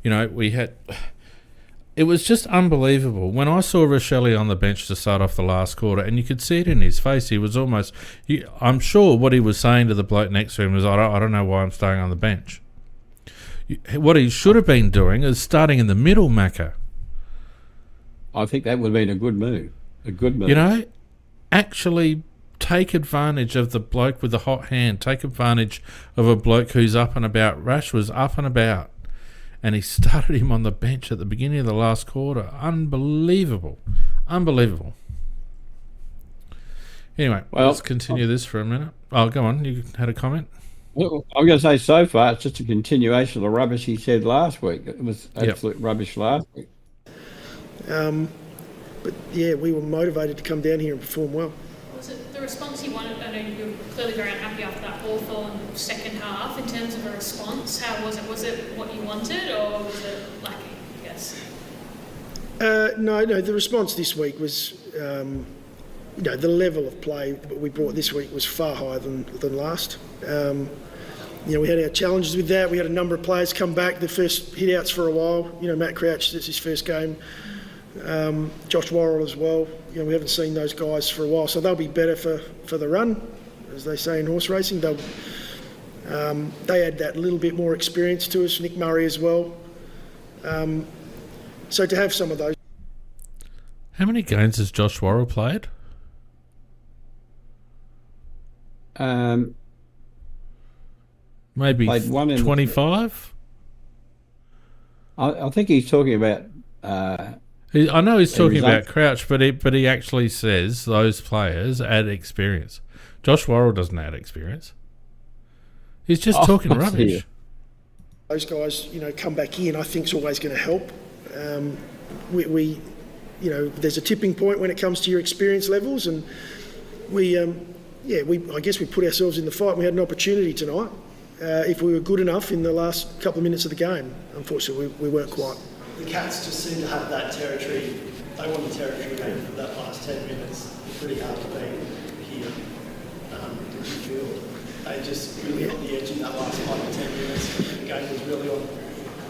It was just unbelievable. When I saw Rochelle on the bench to start off the last quarter, and you could see it in his face, he was almost... I'm sure what he was saying to the bloke next to him was, I don't know why I'm staying on the bench. What he should have been doing is starting in the middle, Macca. I think that would have been a good move. Actually take advantage of the bloke with the hot hand. Take advantage of a bloke who's up and about. Rash was up and about, and he started him on the bench at the beginning of the last quarter. Unbelievable. Anyway, let's continue this for a minute. Oh, go on. You had a comment? Well, I'm going to say so far it's just a continuation of the rubbish he said last week. It was absolute rubbish last week. But yeah, we were motivated to come down here and perform well. So the response you wanted, I know you were clearly very unhappy after that Hawthorn second half. In terms of a response, how was it? Was it what you wanted, or was it lacking, I guess? No, the response this week was, the level of play that we brought this week was far higher than last. We had our challenges with that. We had a number of players come back, the first hit-outs for a while. Matt Crouch, that's his first game. Josh Worrell as well. We haven't seen those guys for a while, so they'll be better for the run, as they say in horse racing. They add that little bit more experience to us. Nick Murray as well. So to have some of those. How many games has Josh Worrell played? Maybe played one in 25? I think he's talking about... I know he's talking about Crouch, but he actually says those players add experience. Josh Worrell doesn't add experience. He's just talking rubbish. Those guys, come back in, I think is always going to help. There's a tipping point when it comes to your experience levels, and I guess we put ourselves in the fight. We had an opportunity tonight. If we were good enough in the last couple of minutes of the game, unfortunately, we weren't quite. The Cats just seem to have that territory. They won the territory game for that last 10 minutes. It's pretty hard to beat here. Did you feel they just really got the edge in that last 5 to 10 minutes? The game was really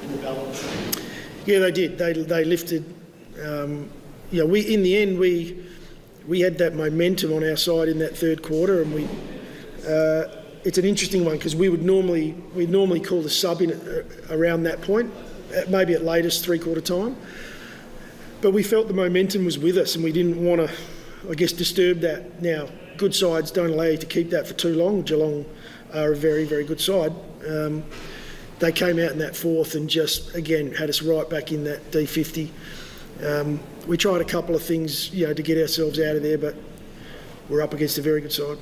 in the balance. Yeah, they did. They lifted. We in the end we had that momentum on our side in that third quarter, and it's an interesting one because we'd normally call the sub in around that point, maybe at latest 3/4 time. But we felt the momentum was with us, and we didn't want to, disturb that. Now, good sides don't allow you to keep that for too long. Geelong are a very, very good side. They came out in that fourth and just, again, had us right back in that D50. We tried a couple of things, to get ourselves out of there, but we're up against a very good side.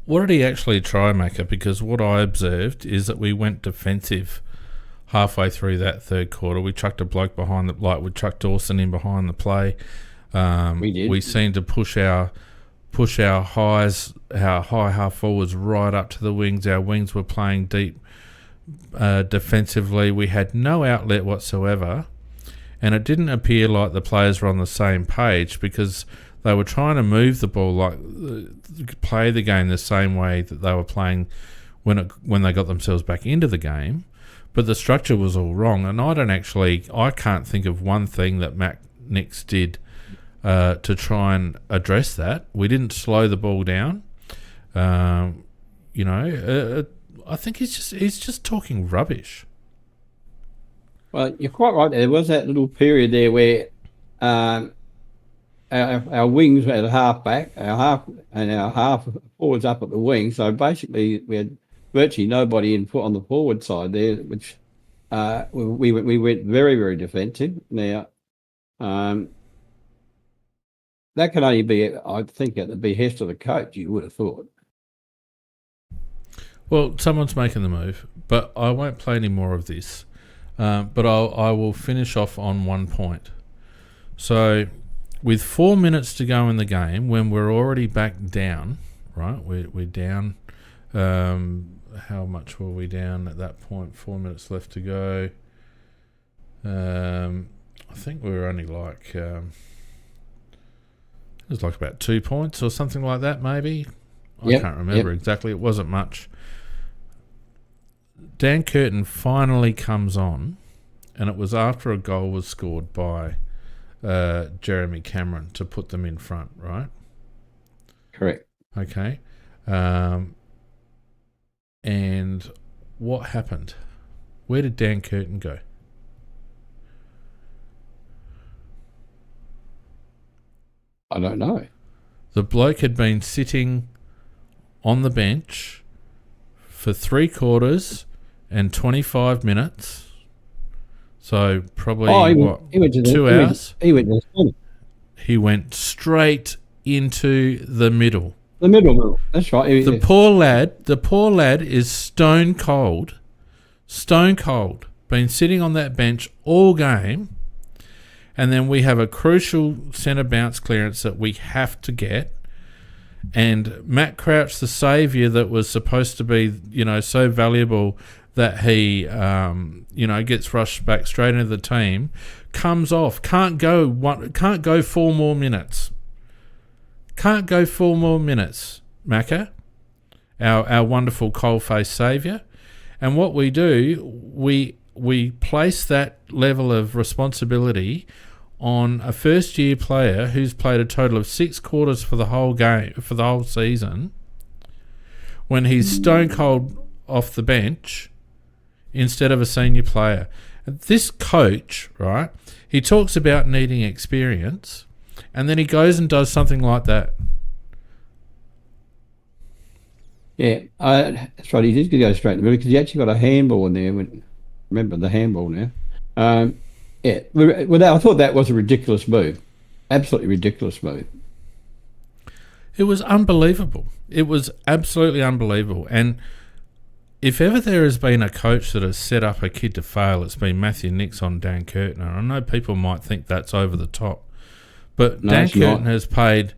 What did he actually try, Macca? Because what I observed is that we went defensive halfway through that third quarter. We chucked a bloke behind we chucked Dawson in behind the play. We did. We seemed to push our high half forwards right up to the wings. Our wings were playing deep defensively. We had no outlet whatsoever, and it didn't appear like the players were on the same page because they were trying to move the ball, play the game the same way that they were playing when they got themselves back into the game. But the structure was all wrong, and I can't think of one thing that Matt Nix did to try and address that. We didn't slow the ball down. I think he's just talking rubbish. Well, you're quite right. There was that little period there where our wings were at a half back, our half forwards up at the wing. So basically, we had virtually nobody on the forward side there, which we went very, very defensive. Now, that can only be, I think, at the behest of the coach, you would have thought. Well, someone's making the move, but I won't play any more of this. But I will finish off on one point. So, with 4 minutes to go in the game, when we're already back down, right? We're down. How much were we down at that point? 4 minutes left to go. I think we were only it was like about 2 points or something like that, maybe. I can't remember exactly. It wasn't much. Dan Curtin finally comes on, and it was after a goal was scored by Jeremy Cameron to put them in front, right? Correct. Okay. And what happened? Where did Dan Curtin go? I don't know. The bloke had been sitting on the bench for 3/4 and 25 minutes. So probably, he went to 2 hours? He went straight into the middle. The middle. That's right. The poor lad is stone cold. Been sitting on that bench all game. and then we have a crucial centre bounce clearance that we have to get. And Matt Crouch, the saviour that was supposed to be, so valuable that he, gets rushed back straight into the team, comes off. Can't go 4 more minutes. Can't go 4 more minutes, Macca, our wonderful coal-faced saviour. And what we do, we place that level of responsibility on a first-year player who's played a total of 6 quarters for the whole game, for the whole season, when he's stone cold off the bench instead of a senior player. And this coach, right, he talks about needing experience, and then he goes and does something like that. Yeah, that's right. He did go straight in the middle because he actually got a handball in there. Remember the handball now. Yeah, well, I thought that was a ridiculous move. Absolutely ridiculous move. It was unbelievable. It was absolutely unbelievable. And if ever there has been a coach that has set up a kid to fail, it's been Matthew Nicks on Dan Curtin. And I know people might think that's over the top, but Dan Curtin has played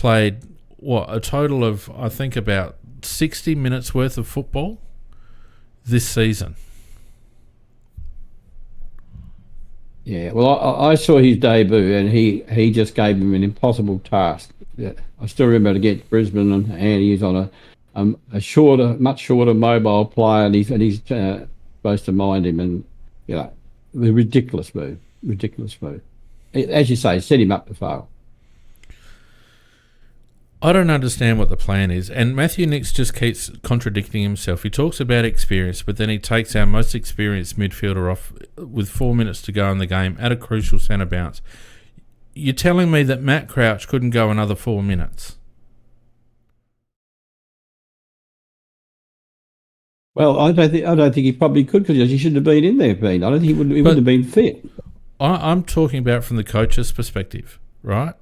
a total of, I think, about 60 minutes worth of football this season. Yeah, well, I saw his debut, and he just gave him an impossible task. Yeah, I still remember against Brisbane, and he's on a much shorter mobile player, and he's supposed to mind him, and a ridiculous move. As you say, set him up to fail. I don't understand what the plan is, and Matthew Nicks just keeps contradicting himself. He talks about experience, but then he takes our most experienced midfielder off with 4 minutes to go in the game at a crucial centre bounce. You're telling me that Matt Crouch couldn't go another 4 minutes? Well, I don't think he probably could, because he shouldn't have been in there. I don't think he wouldn't have been fit. I'm talking about from the coach's perspective, right?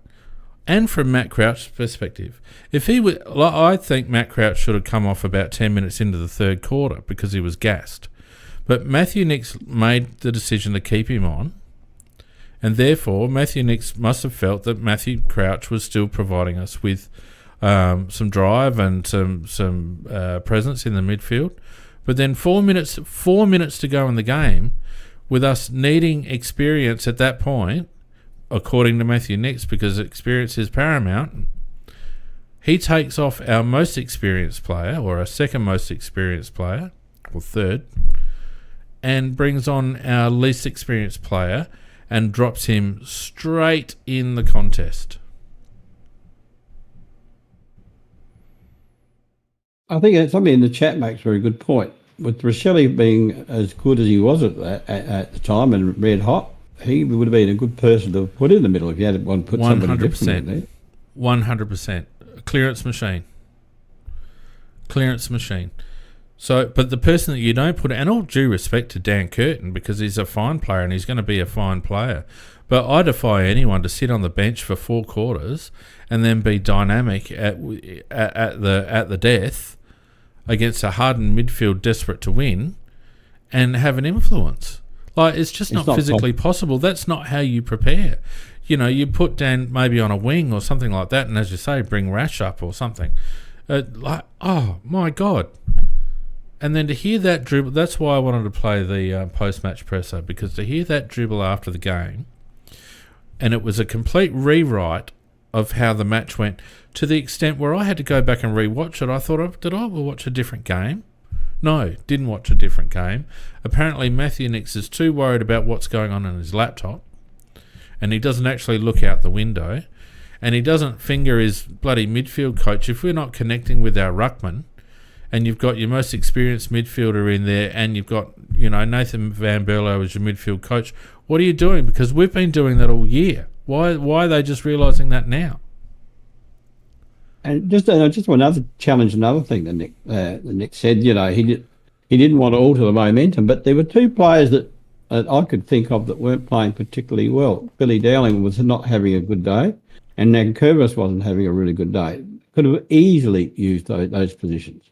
And from Matt Crouch's perspective. If he would, I think Matt Crouch should have come off about 10 minutes into the third quarter because he was gassed. But Matthew Nicks made the decision to keep him on, and therefore Matthew Nicks must have felt that Matthew Crouch was still providing us with some drive and some presence in the midfield. But then 4 minutes to go in the game, with us needing experience at that point, according to Matthew Nicks, because experience is paramount, he takes off our most experienced player, or our second most experienced player, or third, and brings on our least experienced player and drops him straight in the contest. I think somebody in the chat makes a very good point. With Riccelli being as good as he was at the time and red hot, he would have been a good person to put in the middle if you had one put somebody different in there. 100%. Clearance machine. So, but the person that you don't put, and all due respect to Dan Curtin, because he's a fine player and he's going to be a fine player, but I defy anyone to sit on the bench for 4 quarters and then be dynamic at the death against a hardened midfield desperate to win and have an influence. Like, it's just not physically possible. That's not how you prepare. You put Dan maybe on a wing or something like that, and as you say, bring Rash up or something. Oh, my God. And then to hear that dribble, that's why I wanted to play the post-match presser, because to hear that dribble after the game, and it was a complete rewrite of how the match went, to the extent where I had to go back and re-watch it. I thought, did I watch a different game? No, didn't watch a different game. Apparently Matthew Nicks is too worried about what's going on his laptop, and he doesn't actually look out the window, and he doesn't finger his bloody midfield coach. If we're not connecting with our ruckman, and you've got your most experienced midfielder in there, and you've got Nathan Van Berlo as your midfield coach, what are you doing? Because we've been doing that all year. Why are they just realising that now? And just want to challenge another thing that Nick said. He didn't want to alter the momentum, but there were 2 players that I could think of that weren't playing particularly well. Billy Dowling was not having a good day, and Nankervis wasn't having a really good day. Could have easily used those positions.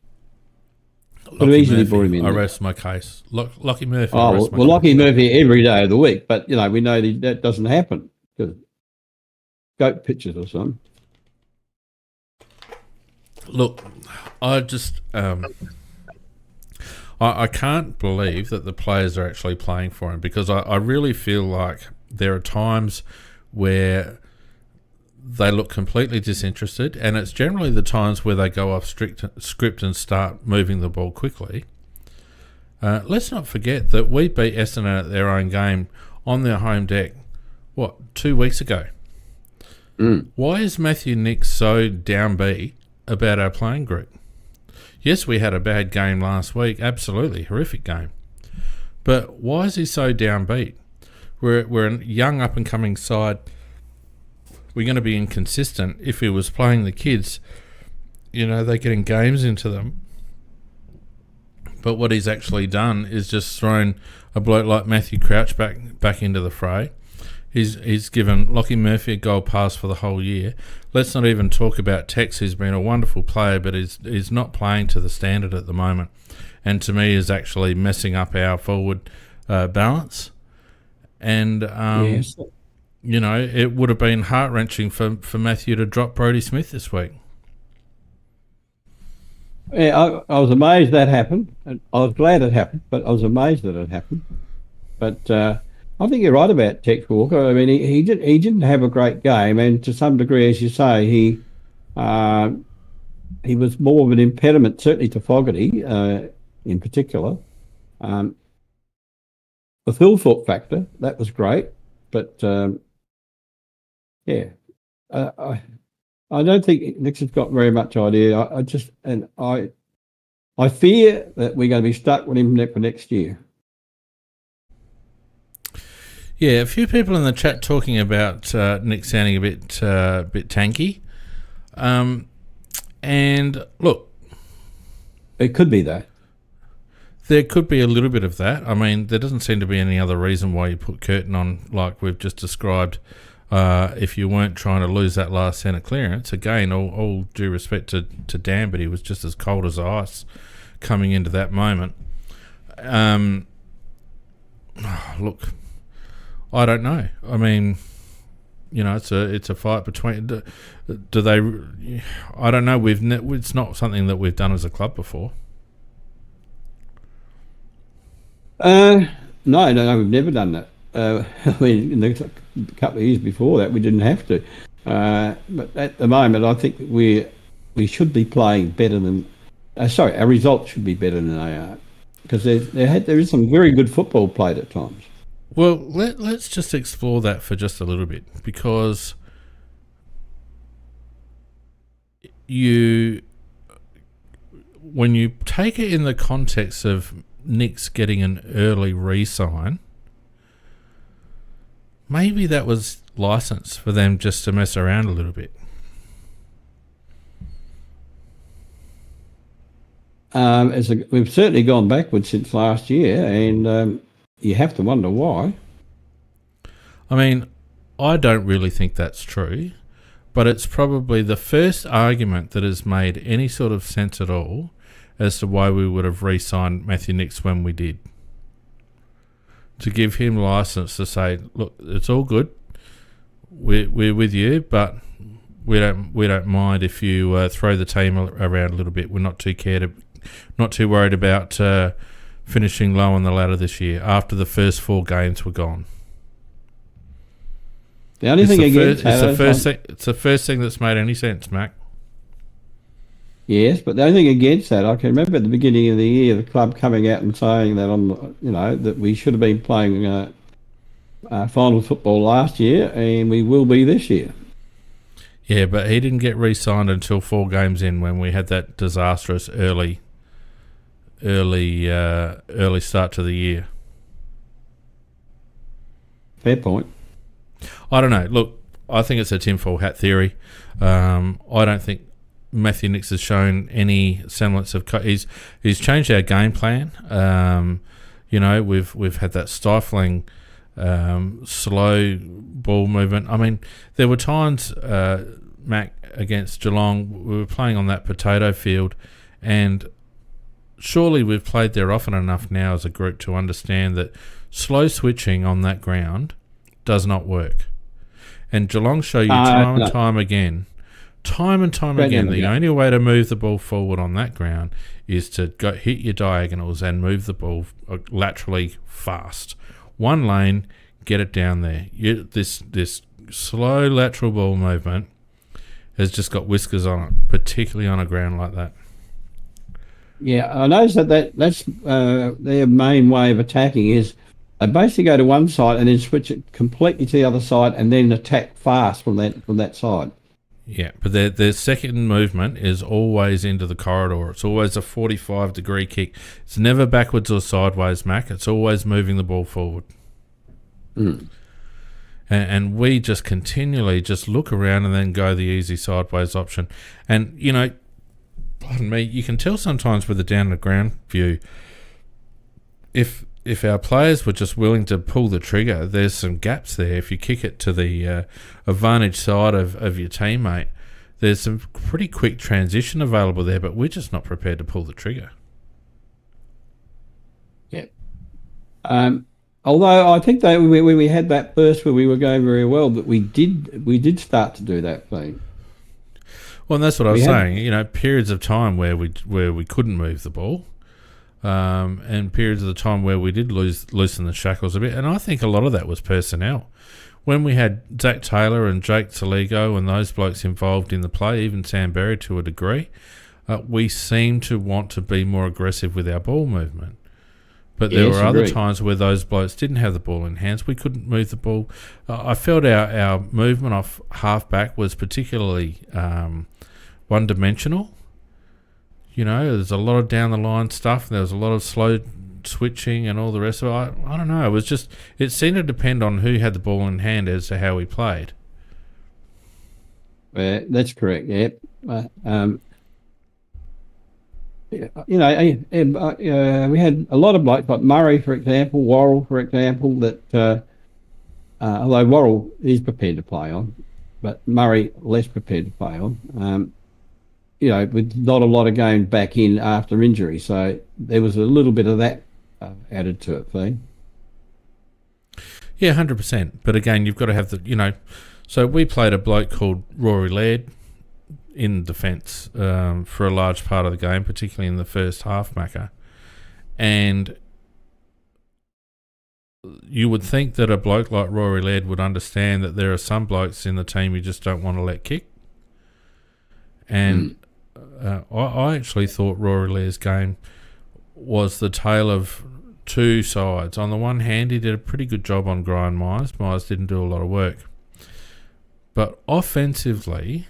Could have easily brought him in. I rest my case. Lockie Murphy. Lockie Murphy every day of the week, but we know that doesn't happen. Good. Goat pictures or something. Look, I just I can't believe that the players are actually playing for him, because I really feel like there are times where they look completely disinterested, and it's generally the times where they go off script and start moving the ball quickly. Let's not forget that we beat Essendon at their own game on their home deck, 2 weeks ago? Why is Matthew Nicks so downbeat about our playing group? Yes, we had a bad game last week, absolutely, horrific game. But why is he so downbeat? We're a young up-and-coming side. We're going to be inconsistent. If he was playing the kids, they're getting games into them. But what he's actually done is just thrown a bloke like Matthew Crouch back into the fray. He's given Lockie Murphy a goal pass for the whole year. Let's not even talk about Tex, who's been a wonderful player, but he's not playing to the standard at the moment. And to me is actually messing up our forward balance. And, Yes. it would have been heart-wrenching for Matthew to drop Brodie Smith this week. Yeah, I was amazed that happened. I was glad it happened, but I was amazed that it happened. But I think you're right about Tex Walker. I mean, he didn't have a great game, and to some degree, as you say, he was more of an impediment, certainly to Fogarty in particular. The Thilthorpe factor, that was great, but I don't think Nicks has got very much idea. I fear that we're going to be stuck with him for next year. Yeah, a few people in the chat talking about Nick sounding a bit tanky. And look, it could be that. There could be a little bit of that. I mean, there doesn't seem to be any other reason why you put Curtin on, like we've just described, if you weren't trying to lose that last centre clearance. Again, all due respect to Dan, but he was just as cold as ice coming into that moment. Look, I don't know. I mean, it's a fight between. Do they? I don't know. It's not something that we've done as a club before. No, we've never done that. I mean, in the couple of years before that, we didn't have to. But at the moment, I think we should be playing better than. Our results should be better than they are, because there is some very good football played at times. Well, let's just explore that for just a little bit, because when you take it in the context of Nicks getting an early re-sign, maybe that was license for them just to mess around a little bit. We've certainly gone backwards since last year, and you have to wonder why. I mean, I don't really think that's true, but it's probably the first argument that has made any sort of sense at all as to why we would have re-signed Matthew Nicks when we did. To give him license to say, look, it's all good, we're with you, but we don't mind if you throw the team around a little bit. We're not too worried about finishing low on the ladder this year after the first 4 games were gone. The only thing against it's the first thing that's made any sense, Mac. Yes, but the only thing against that, I can remember at the beginning of the year, the club coming out and saying that that we should have been playing final football last year, and we will be this year. Yeah, but he didn't get re-signed until 4 games in, when we had that disastrous early start to the year. Fair point. I don't know. Look, I think it's a tinfoil hat theory. I don't think Matthew Nicks has shown any semblance of. He's changed our game plan. We've had that stifling, slow ball movement. I mean, there were times, Mac, against Geelong, we were playing on that potato field, and surely we've played there often enough now as a group to understand that slow switching on that ground does not work. And Geelong show you time no. and time again, the only way to move the ball forward on that ground is to go hit your diagonals and move the ball laterally fast. One lane, get it down there. This slow lateral ball movement has just got whiskers on it, particularly on a ground like that. Yeah, I noticed that's their main way of attacking is they basically go to one side and then switch it completely to the other side and then attack fast from that side. Yeah, but their second movement is always into the corridor. It's always a 45-degree kick. It's never backwards or sideways, Mac. It's always moving the ball forward. Mm. And we just continually just look around and then go the easy sideways option. And, you know, pardon me, you can tell sometimes with the down-the-ground view, if our players were just willing to pull the trigger, there's some gaps there. If you kick it to the advantage side of your teammate, there's some pretty quick transition available there, but we're just not prepared to pull the trigger. Yeah. Although I think that when we had that burst where we were going very well, but we did start to do that thing. Well, and that's what I was saying. You know, periods of time where we couldn't move the ball, and periods of the time where we did loosen the shackles a bit. And I think a lot of that was personnel. When we had Zach Taylor and Jake Saligo and those blokes involved in the play, even Sam Berry to a degree, we seemed to want to be more aggressive with our ball movement. But there were other times where those blokes didn't have the ball in hands. We couldn't move the ball. I felt our movement off half-back was particularly one-dimensional. You know, there's a lot of down-the-line stuff. There was a lot of slow switching and all the rest of it. I don't know. It seemed to depend on who had the ball in hand as to how we played. That's correct, yeah. You know, we had a lot of blokes like Murray, for example, Worrell, for example, that although Worrell is prepared to play on, but Murray less prepared to play on. You know, with not a lot of going back in after injury, so there was a little bit of that added to it, thing. Yeah, 100%. But again, you've got to have the, you know, so we played a bloke called Rory Laird in defence for a large part of the game, particularly in the first half, Macca. And you would think that a bloke like Rory Laird would understand that there are some blokes in the team you just don't want to let kick. And I actually thought Rory Laird's game was the tale of two sides. On the one hand, he did a pretty good job on Brian Myers. Myers didn't do a lot of work. But offensively,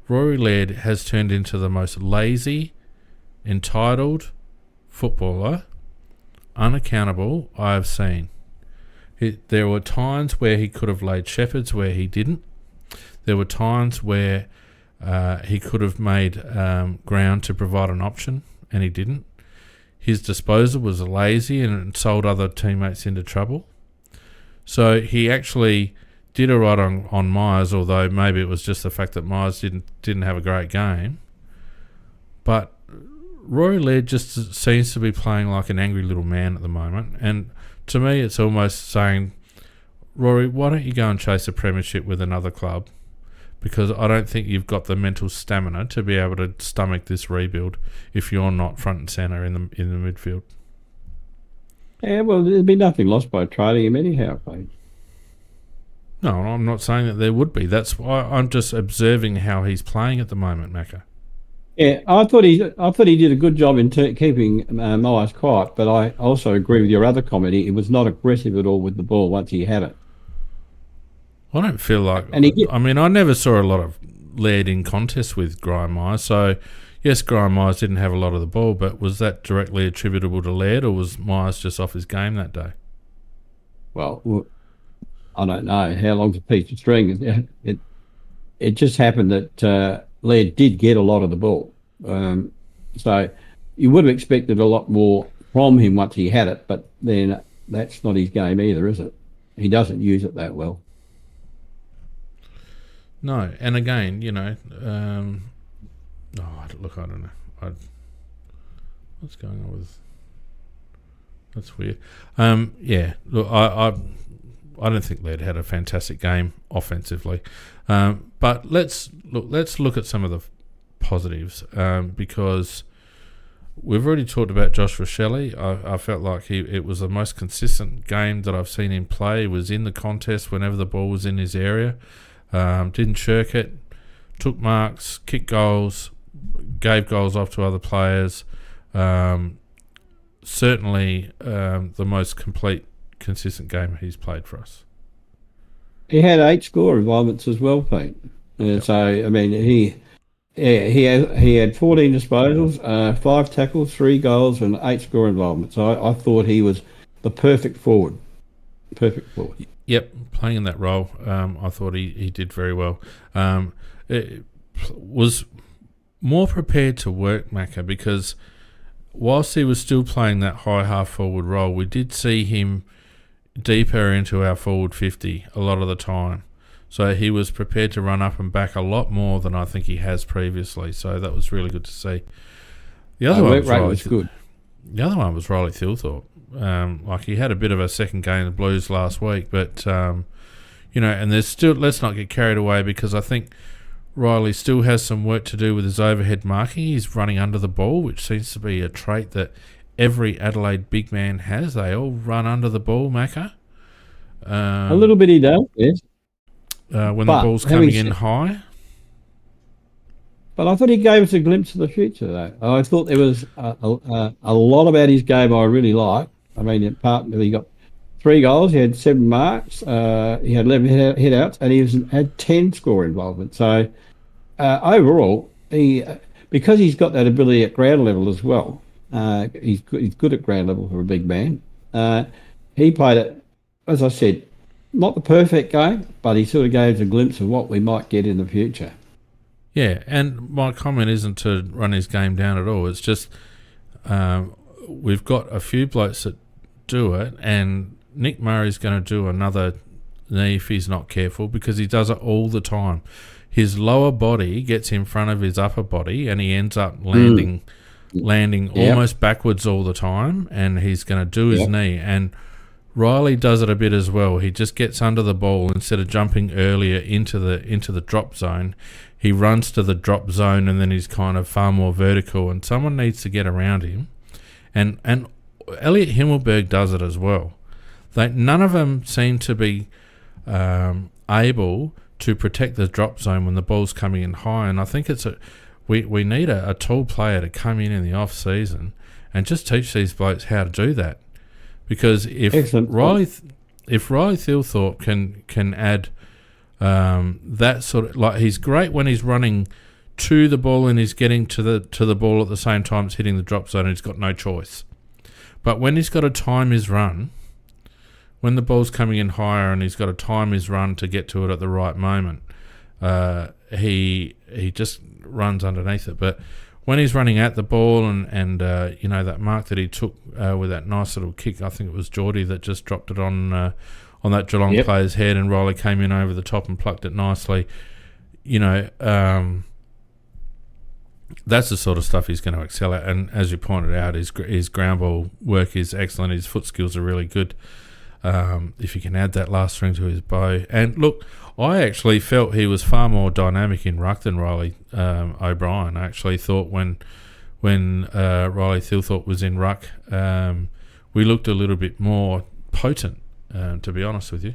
Rory Laird has turned into the most lazy, entitled footballer, unaccountable I have seen. There were times where he could have laid shepherds where he didn't. There were times where he could have made ground to provide an option, and he didn't. His disposal was lazy and sold other teammates into trouble. So he actually did all right on Myers, although maybe it was just the fact that Myers didn't have a great game. But Rory Laird just seems to be playing like an angry little man at the moment. And to me, it's almost saying, Rory, why don't you go and chase a premiership with another club? Because I don't think you've got the mental stamina to be able to stomach this rebuild if you're not front and centre in the midfield. Yeah, well, there'd be nothing lost by trading him anyhow, mate. No, I'm not saying that there would be. That's why I'm just observing how he's playing at the moment, Macca. Yeah, I thought he did a good job in keeping Myers quiet, but I also agree with your other comment. He was not aggressive at all with the ball once he had it. I don't feel like... I never saw a lot of Laird in contest with Graham Myers, so yes, Graham Myers didn't have a lot of the ball, but was that directly attributable to Laird, or was Myers just off his game that day? Well, I don't know. How long's a piece of string? It just happened that Laird did get a lot of the ball. So you would have expected a lot more from him once he had it, but then that's not his game either, is it? He doesn't use it that well. No, and again, you know, I don't know. What's going on with... That's weird. Yeah, look, I don't think Lead had a fantastic game offensively. But let's look at some of the positives, because we've already talked about Josh Rochelle. I felt like it was the most consistent game that I've seen him play. He was in the contest whenever the ball was in his area. Didn't shirk it, took marks, kicked goals, gave goals off to other players. Certainly the most complete, consistent game he's played for us. He had 8 score involvements as well, Pete. So, I mean, he had 14 disposals, 5 tackles, 3 goals, and 8 score involvements. So I thought he was the perfect forward. Yep, playing in that role, I thought he did very well. It was more prepared to work, Macca, because whilst he was still playing that high half-forward role, we did see him deeper into our forward 50 a lot of the time. So he was prepared to run up and back a lot more than I think he has previously. So that was really good to see. The other one was good. The other one was Riley Thilthorpe. Like, he had a bit of a second game of Blues last week, but and there's still, let's not get carried away, because I think Riley still has some work to do with his overhead marking. He's running under the ball, which seems to be a trait that every Adelaide big man has. They all run under the ball, Macca. A little bit he does, yes. When the ball's coming in high. But I thought he gave us a glimpse of the future, though. I thought there was a lot about his game I really liked. I mean, he got 3 goals, he had 7 marks, he had 11 hit-outs, and he had 10 score involvement. So overall, because he's got that ability at ground level as well, he's good at ground level for a big man. He played it, as I said, not the perfect game, but he sort of gave us a glimpse of what we might get in the future. Yeah, and my comment isn't to run his game down at all. It's just we've got a few blokes that do it, and Nick Murray's going to do another knee if he's not careful, because he does it all the time. His lower body gets in front of his upper body, and he ends up landing almost backwards all the time, and he's going to do his knee. And Riley does it a bit as well. He just gets under the ball instead of jumping earlier into the drop zone. He runs to the drop zone, and then he's kind of far more vertical, and someone needs to get around him. And Elliot Himmelberg does it as well. None of them seem to be able to protect the drop zone when the ball's coming in high, and I think we need a tall player to come in the off season and just teach these blokes how to do that. Because if Riley Thilthorpe can add that sort of, like, he's great when he's running to the ball and he's getting to the ball at the same time it's hitting the drop zone, and he's got no choice. But when he's got to time his run, when the ball's coming in higher and he's got to time his run to get to it at the right moment, he just runs underneath it. But when he's running at the ball and that mark that he took with that nice little kick, I think it was Geordie that just dropped it on that Geelong player's head, and Riley came in over the top and plucked it nicely. That's the sort of stuff he's going to excel at. And as you pointed out, his ground ball work is excellent. His foot skills are really good. If you can add that last string to his bow. And look, I actually felt he was far more dynamic in ruck than Riley O'Brien. I actually thought when Riley Thilthorpe was in ruck, we looked a little bit more potent, to be honest with you.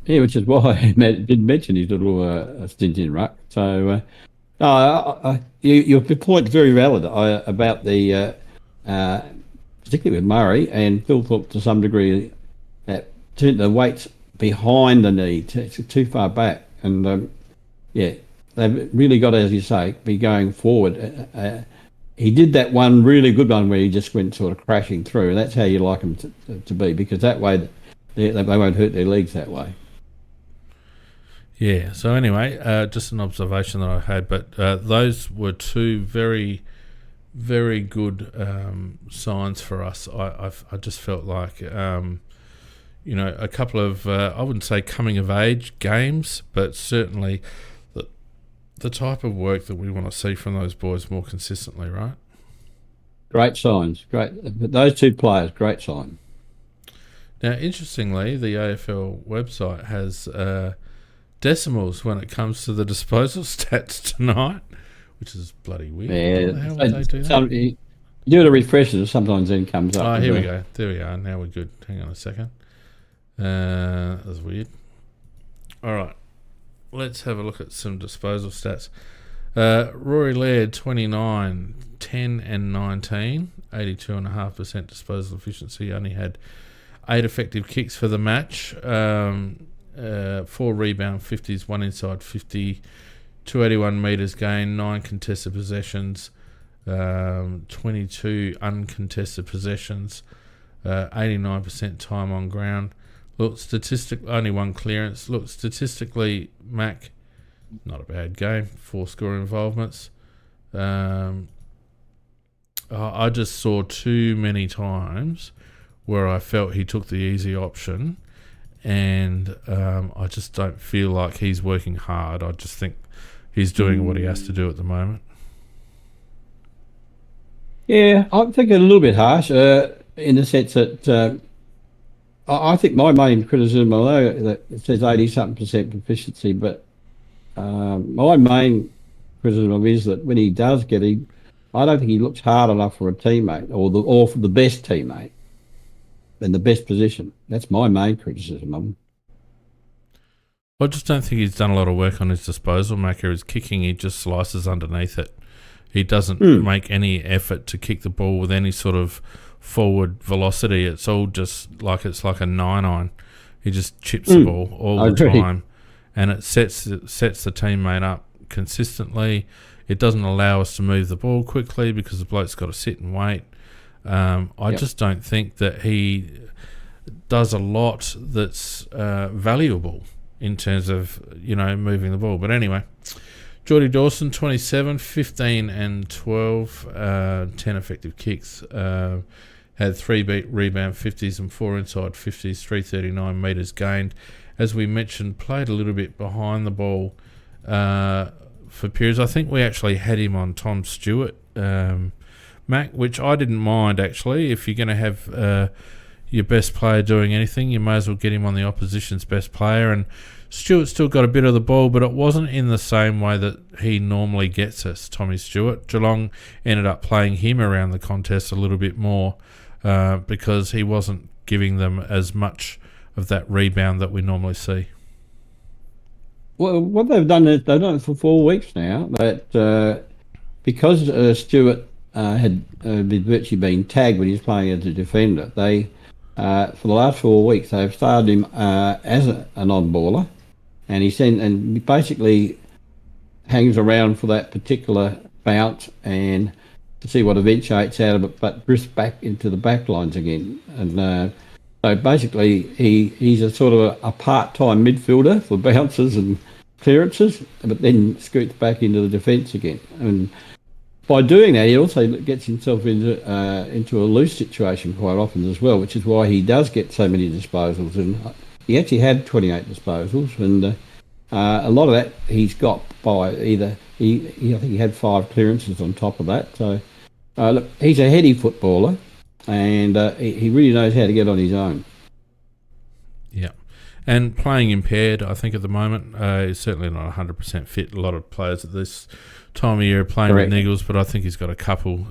Yeah, which is why I did mention his little stint in ruck. So, your point's very valid about the, particularly with Murray and Thilthorpe to some degree, that the weight's behind the knee, too far back. And, they've really got to, as you say, be going forward. He did that one really good one where he just went sort of crashing through, and that's how you like him to be, because that way they won't hurt their legs that way. Yeah, so anyway, just an observation that I had, but those were 2 very, very good signs for us. I just felt like, a couple of, I wouldn't say coming-of-age games, but certainly the type of work that we want to see from those boys more consistently, right? Great signs, great. But those 2 players, great sign. Now, interestingly, the AFL website has decimals when it comes to the disposal stats tonight, which is bloody weird. Yeah, How the hell would they do that? you do the refreshes, sometimes then comes up. Oh, here we go. There we are. Now we're good. Hang on a second. That was weird. All right. Let's have a look at some disposal stats. Rory Laird, 29, 10 and 19, 82.5% disposal efficiency. Only had 8 effective kicks for the match. 4 rebound 50s, 1 inside 50, 281 metres gained, 9 contested possessions, 22 uncontested possessions, 89% time on ground. Look, only 1 clearance. Look, statistically, Mac, not a bad game. 4 score involvements. I just saw too many times where I felt he took the easy option, and I just don't feel like he's working hard. I just think he's doing what he has to do at the moment. Yeah, I think a little bit harsh in the sense that I think my main criticism, although that it says 80-something% proficiency, but my main criticism is that when he does get it, I don't think he looks hard enough for a teammate or for the best teammate in the best position. That's my main criticism of him. I just don't think he's done a lot of work on his disposal maker. His kicking, he just slices underneath it. He doesn't make any effort to kick the ball with any sort of forward velocity. It's all just like it's like a 9-iron. He just chips the ball all the time, and it sets the teammate up consistently. It doesn't allow us to move the ball quickly because the bloke's got to sit and wait. I just don't think that he does a lot that's valuable in terms of, moving the ball. But anyway, Geordie Dawson, 27, 15 and 12, 10 effective kicks. Had 3 rebound 50s and 4 inside 50s, 339 metres gained. As we mentioned, played a little bit behind the ball for periods. I think we actually had him on Tom Stewart, Mac, which I didn't mind actually. If you're going to have your best player doing anything, you may as well get him on the opposition's best player. And Stewart still got a bit of the ball, but it wasn't in the same way that he normally gets us, Tommy Stewart. Geelong ended up playing him around the contest a little bit more because he wasn't giving them as much of that rebound that we normally see. Well, what they've done is they've done it for 4 weeks now. But because Stewart had virtually been tagged when he was playing as a defender, they for the last 4 weeks they've started him as an on-baller, and he basically hangs around for that particular bounce and to see what eventuates out of it, but drifts back into the back lines again. And so basically he's a sort of a part-time midfielder for bounces and clearances, but then scoots back into the defence again. And by doing that, he also gets himself into a loose situation quite often as well, which is why he does get so many disposals. And he actually had 28 disposals, and a lot of that he's got by either I think he had 5 clearances on top of that. So look, he's a heady footballer, and he really knows how to get on his own. Yeah. And playing impaired, I think at the moment, he's certainly not 100% fit. A lot of players at this time of year are playing with niggles, but I think he's got a couple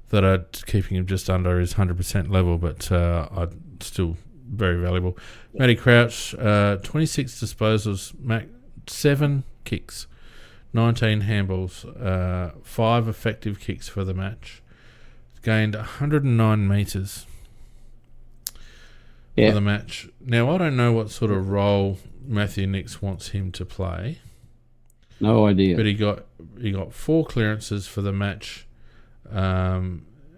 that are keeping him just under his 100% level, but still very valuable. Matty Crouch, 26 disposals, 7 kicks, 19 handballs, 5 effective kicks for the match. Gained 109 metres for the match. Now, I don't know what sort of role Matthew Nicks wants him to play. No idea. But he got 4 clearances for the match. How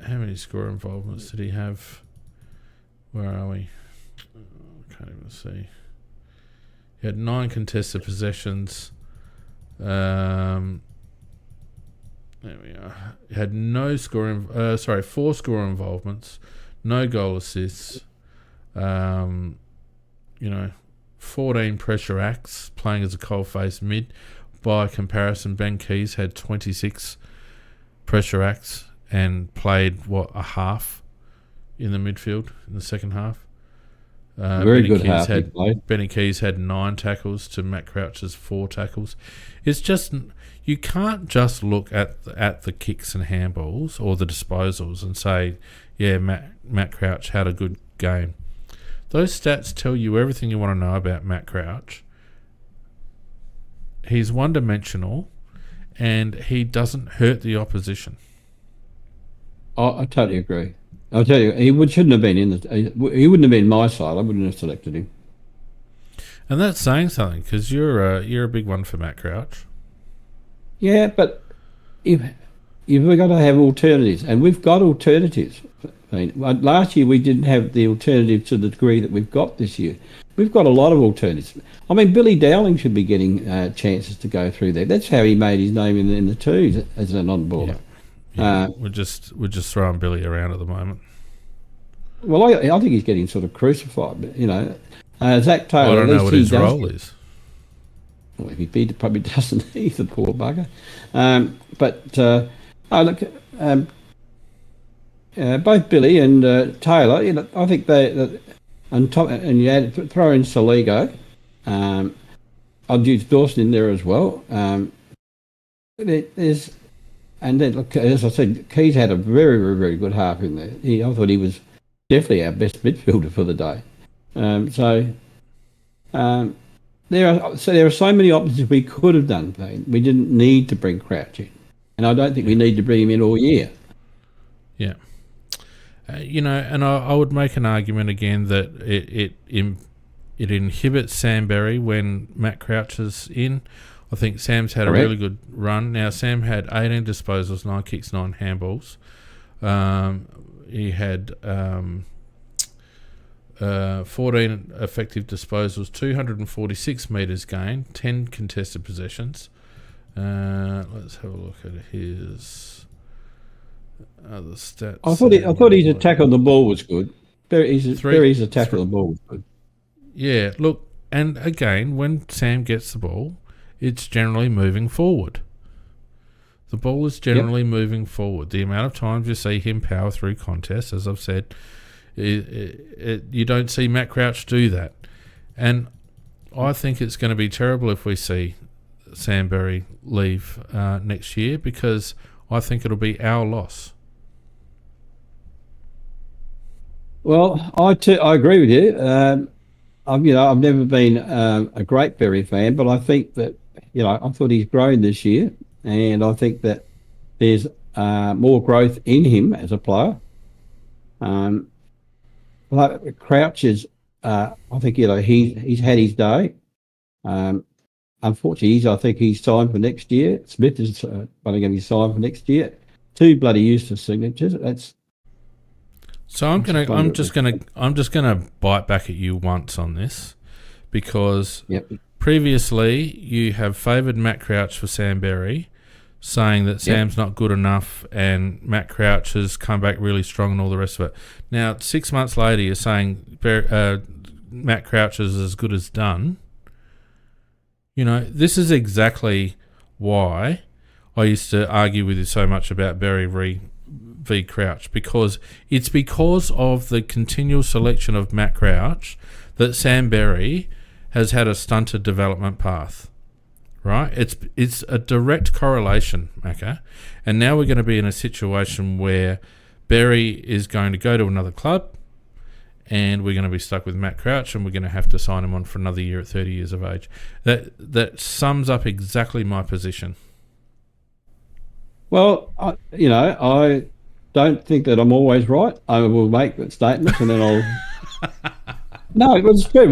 many score involvements did he have? Where are we? I can't even see. He had 9 contested possessions. There we are. He had 4 score involvements, no goal assists. 14 pressure acts, playing as a cold-faced mid. By comparison, Ben Keys had 26 pressure acts and played a half in the midfield in the second half. Very good half he played. Benny Keys had 9 tackles to Matt Crouch's 4 tackles. It's just, you can't just look at the kicks and handballs or the disposals and say, yeah, Matt Crouch had a good game. Those stats tell you everything you want to know about Matt Crouch. He's one-dimensional, and he doesn't hurt the opposition. I totally agree. I'll tell you, shouldn't have been he wouldn't have been my side. I wouldn't have selected him. And that's saying something, because you're a big one for Matt Crouch. Yeah, but if we've got to have alternatives, and we've got alternatives. I mean, last year we didn't have the alternative to the degree that we've got this year. We've got a lot of alternatives. I mean, Billy Dowling should be getting chances to go through there. That's how he made his name in the twos as an on-baller. Yeah, we're just throwing Billy around at the moment. Well, I think he's getting sort of crucified. But, Zach Taylor. I don't know what his role is. Well, he probably doesn't either, poor bugger. Both Billy and Taylor, I think and you throw in Soligo. I'd use Dawson in there as well. And then, look, as I said, Keys had a very, very, very good half in there. I thought he was definitely our best midfielder for the day. There are so many options we could have done. We didn't need to bring Crouch in, and I don't think we need to bring him in all year. Yeah, and I would make an argument again that it inhibits Sam Berry when Matt Crouch is in. I think Sam's had a really good run. Now, Sam had 18 disposals, 9 kicks, 9 handballs. He had 14 effective disposals, 246 metres gained, 10 contested possessions. Let's have a look at his other stats. I thought his attack on the ball was good. Berry's attack on the ball was good. Yeah, look, and again, when Sam gets the ball, it's generally moving forward. The ball is generally moving forward. The amount of times you see him power through contests, as I've said, you don't see Matt Crouch do that. And I think it's going to be terrible if we see Sam Berry leave next year, because I think it'll be our loss. Well, I agree with you. I've never been a great Berry fan, but I think that I thought he's grown this year, and I think that there's more growth in him as a player. Crouch is, I think he's had his day. Unfortunately, I think he's signed for next year. Smith is going to be signed for next year. 2 bloody useless signatures. I'm just gonna bite back at you once on this, because previously you have favoured Matt Crouch for Sam Berry, saying that Sam's not good enough and Matt Crouch has come back really strong and all the rest of it. Now, 6 months later, you're saying Matt Crouch is as good as done. This is exactly why I used to argue with you so much about Berry v Crouch, because it's because of the continual selection of Matt Crouch that Sam Berry has had a stunted development path. Right? It's a direct correlation, Macca. And now we're going to be in a situation where Berry is going to go to another club, and we're going to be stuck with Matt Crouch, and we're going to have to sign him on for another year at 30 years of age. That sums up exactly my position. Well, I don't think that I'm always right. I will make statements, and then I'll... No, it's true.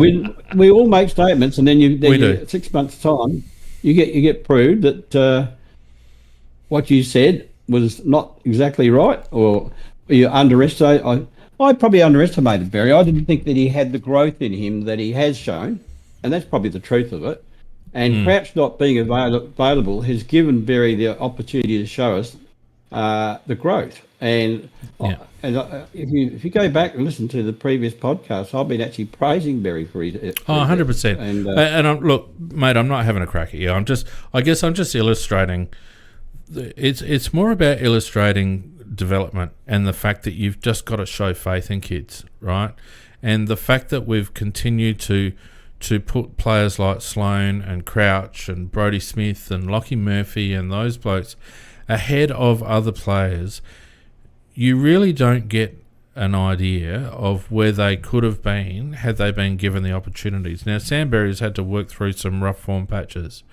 We all make statements, and then you 6 months' time, you get proved that what you said was not exactly right, or you underestimate. I probably underestimated Berry. I didn't think that he had the growth in him that he has shown, and that's probably the truth of it. And Crouch not being available has given Berry the opportunity to show us the growth. And if you go back and listen to the previous podcast, I've been actually praising Berry for his 100%. And look, mate, I'm not having a crack at you. I guess I'm just illustrating. It's more about illustrating development and the fact that you've just got to show faith in kids, right? And the fact that we've continued to put players like Sloane and Crouch and Brodie Smith and Lockie Murphy and those blokes ahead of other players, you really don't get an idea of where they could have been had they been given the opportunities. Now, Sam Berry's had to work through some rough form patches,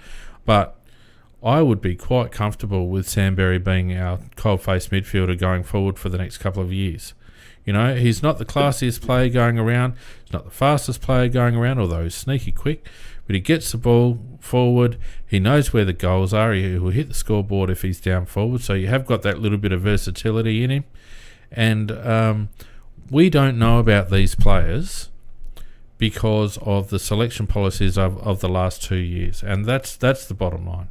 but I would be quite comfortable with Sam Berry being our cold-faced midfielder going forward for the next couple of years. You know, he's not the classiest player going around. He's not the fastest player going around, although he's sneaky quick. But he gets the ball forward. He knows where the goals are. He will hit the scoreboard if he's down forward. So you have got that little bit of versatility in him. And we don't know about these players because of the selection policies of the last 2 years. And that's the bottom line.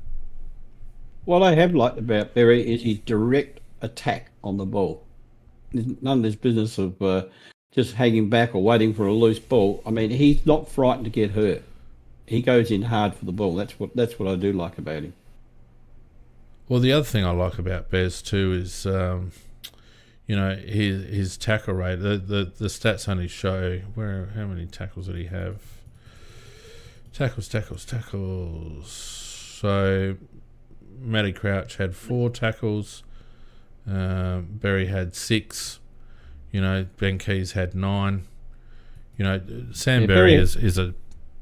What I have liked about Berry is his direct attack on the ball. There's none of this business of just hanging back or waiting for a loose ball. I mean, he's not frightened to get hurt. He goes in hard for the ball. That's what I do like about him. Well, the other thing I like about Bez too is, his tackle rate. The stats only show how many tackles did he have? Tackles. So Matty Crouch had 4 tackles. Berry had 6. Ben Keys had 9. Sam Berry is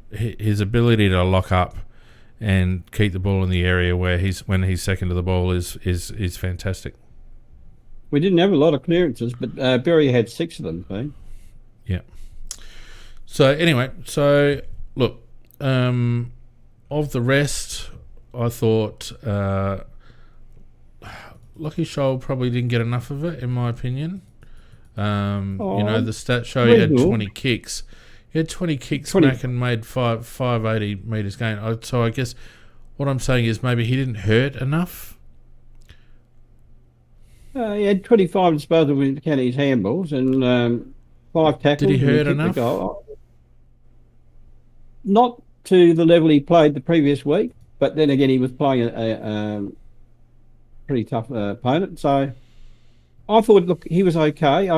his ability to lock up and keep the ball in the area when he's second to the ball is fantastic. We didn't have a lot of clearances, but Berry had 6 of them. Eh? Yeah. So anyway, look, of the rest, I thought Lockie Scholl probably didn't get enough of it, in my opinion. The stats show he had 20 kicks. He had 20 kicks, Mac, and made 580 metres gain. So I guess what I'm saying is maybe he didn't hurt enough. He had 25 disposals with Kenny's handballs and 5 tackles. Did he hurt enough? Not to the level he played the previous week, but then again he was playing a pretty tough opponent. So I thought, look, he was okay.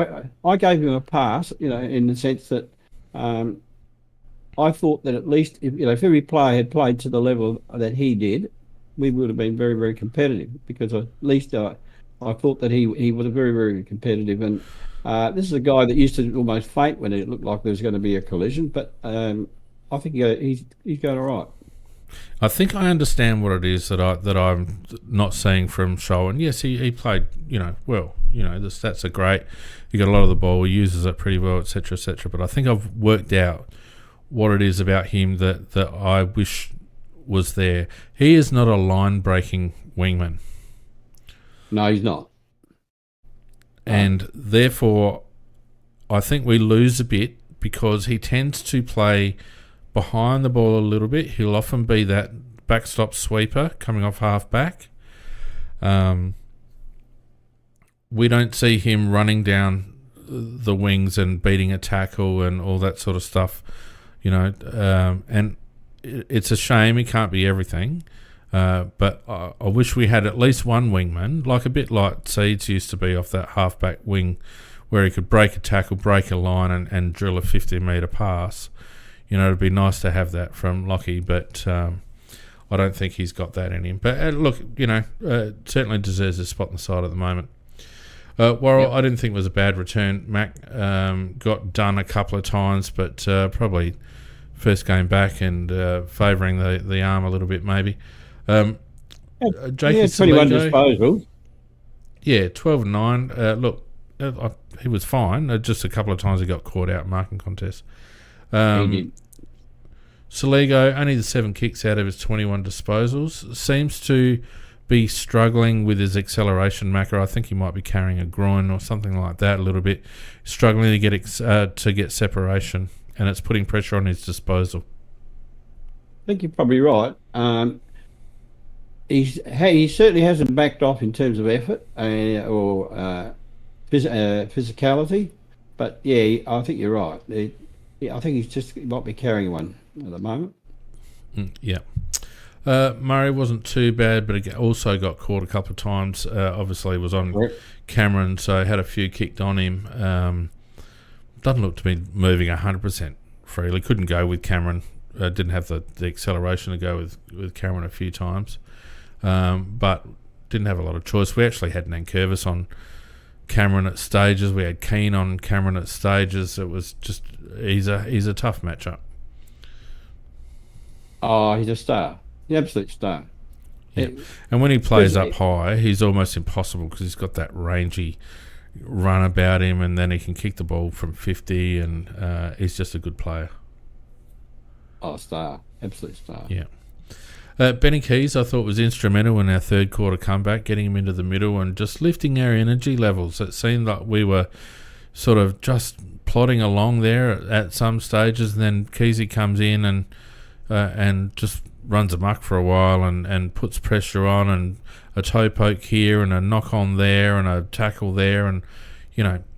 I gave him a pass, in the sense that I thought that at least if every player had played to the level that he did, we would have been very, very competitive, because at least I thought that he was very, very competitive. And this is a guy that used to almost faint when it looked like there was going to be a collision, but I think he's going all right. I think I understand what it is that I'm not seeing from Scholl. And yes, he played, well. The stats are great. He got a lot of the ball. He uses it pretty well, etc., etc. But I think I've worked out what it is about him that I wish was there. He is not a line-breaking wingman. No, he's not. And therefore, I think we lose a bit because he tends to play behind the ball a little bit. He'll often be that backstop sweeper coming off half-back. We don't see him running down the wings and beating a tackle and all that sort of stuff, and it's a shame he can't be everything. But I wish we had at least one wingman, a bit like Seeds used to be off that half-back wing, where he could break a tackle, break a line and drill a 50-metre pass. It'd be nice to have that from Lockie, but I don't think he's got that in him. But look, certainly deserves a spot on the side at the moment. Worrell, yep. I didn't think it was a bad return. Mac got done a couple of times, but probably first game back and favouring the arm a little bit maybe. He had 21 disposals. Yeah, 12 and 9. Look, he was fine. Just a couple of times he got caught out in marking contests. He did. Soligo, only the 7 kicks out of his 21 disposals. Seems to be struggling with his acceleration, Macca. I think he might be carrying a groin or something like that a little bit. Struggling to get separation, and it's putting pressure on his disposal. I think you're probably right. He certainly hasn't backed off in terms of effort or physicality, but yeah, I think you're right. I think he might be carrying one at the moment. Yeah. Murray wasn't too bad, but he also got caught a couple of times. Obviously, was on Cameron, so had a few kicked on him. doesn't look to be moving 100% freely. Couldn't go with Cameron. Didn't have the acceleration to go with Cameron a few times. But didn't have a lot of choice. We actually had Nankervis on Cameron at stages. We had Keane on Cameron at stages. It was just he's a tough matchup. Oh, he's a star. The absolute star. Yeah. And when he plays up high, he's almost impossible because he's got that rangy run about him, and then he can kick the ball from 50, and he's just a good player. Oh, star. Absolute star. Yeah. Benny Keys, I thought, was instrumental in our third quarter comeback, getting him into the middle and just lifting our energy levels. It seemed like we were sort of just plodding along there at some stages, and then Keysy comes in and just runs amok for a while and puts pressure on, and a toe poke here and a knock on there and a tackle there, and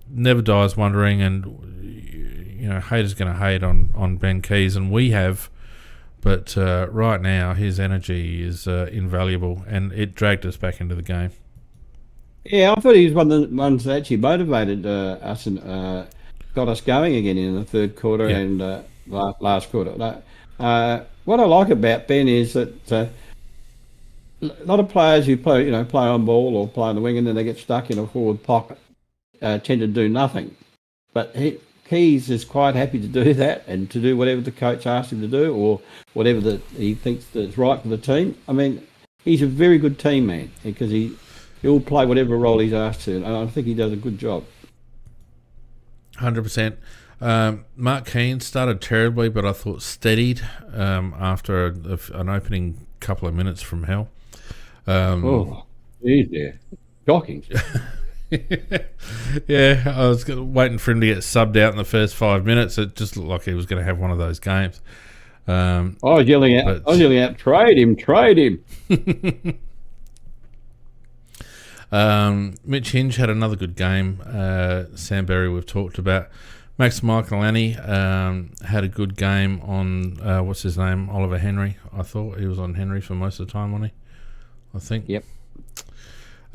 never dies wondering. And haters going to hate on Ben Keys, and we have. But right now, his energy is invaluable, and it dragged us back into the game. Yeah, I thought he was one of the ones that actually motivated us and got us going again in the third quarter and last quarter. What I like about Ben is that a lot of players who play on ball or play on the wing and then they get stuck in a forward pocket tend to do nothing. But Keys is quite happy to do that and to do whatever the coach asks him to do or whatever that he thinks that's right for the team. I mean, he's a very good team man because he'll play whatever role he's asked to, and I think he does a good job. 100%. Mark Keane started terribly, but I thought steadied after an opening couple of minutes from hell. He's there. Shocking. Yeah, I was waiting for him to get subbed out in the first 5 minutes. It just looked like he was going to have one of those games. I was yelling out, trade him. Mitch Hinge had another good game. Sam Berry we've talked about. Max Michaelani had a good game on, what's his name, Oliver Henry. I thought he was on Henry for most of the time, wasn't he? I think. Yep.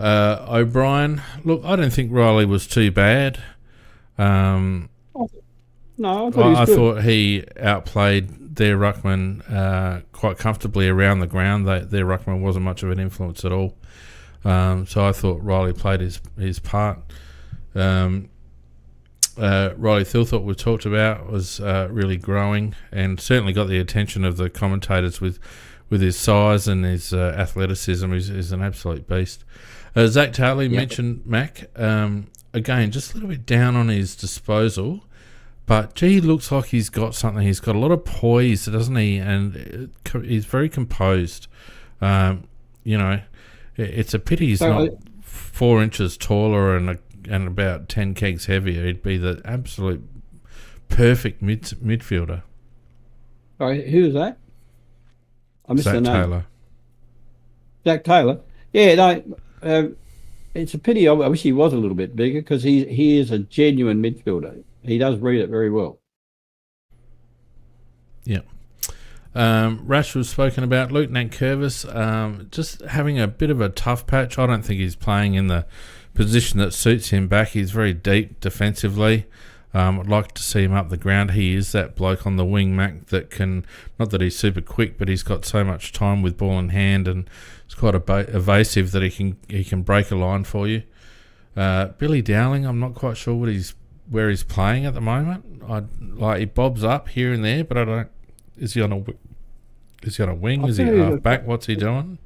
O'Brien, look, I don't think Riley was too bad. No, I thought he outplayed their ruckman quite comfortably around the ground. Their ruckman wasn't much of an influence at all. So I thought Riley played his part. Riley Thilthorpe we talked about was really growing and certainly got the attention of the commentators with his size and his athleticism. He's an absolute beast. Zach Taylor mentioned Mac. Again, just a little bit down on his disposal, but gee, looks like he's got something. He's got a lot of poise, doesn't he? And he's very composed. It's a pity he's not 4 inches taller and about 10 kegs heavier. He'd be the absolute perfect midfielder. Sorry, who was that? I missed the name. Taylor. Zach Taylor. Yeah, no, it's a pity. I wish he was a little bit bigger because he is a genuine midfielder. He does read it very well. Yeah. Rash was spoken about. Luke Nankervis just having a bit of a tough patch. I don't think he's playing in the position that suits him back. He's very deep defensively. I'd like to see him up the ground. He is that bloke on the wing, Mac, that can, not that he's super quick, but he's got so much time with ball in hand and it's quite evasive that he can break a line for you. Billy Dowling, I'm not quite sure where he's playing at the moment. He bobs up here and there, but I don't. Is he on a wing? Is he half back? What's he doing?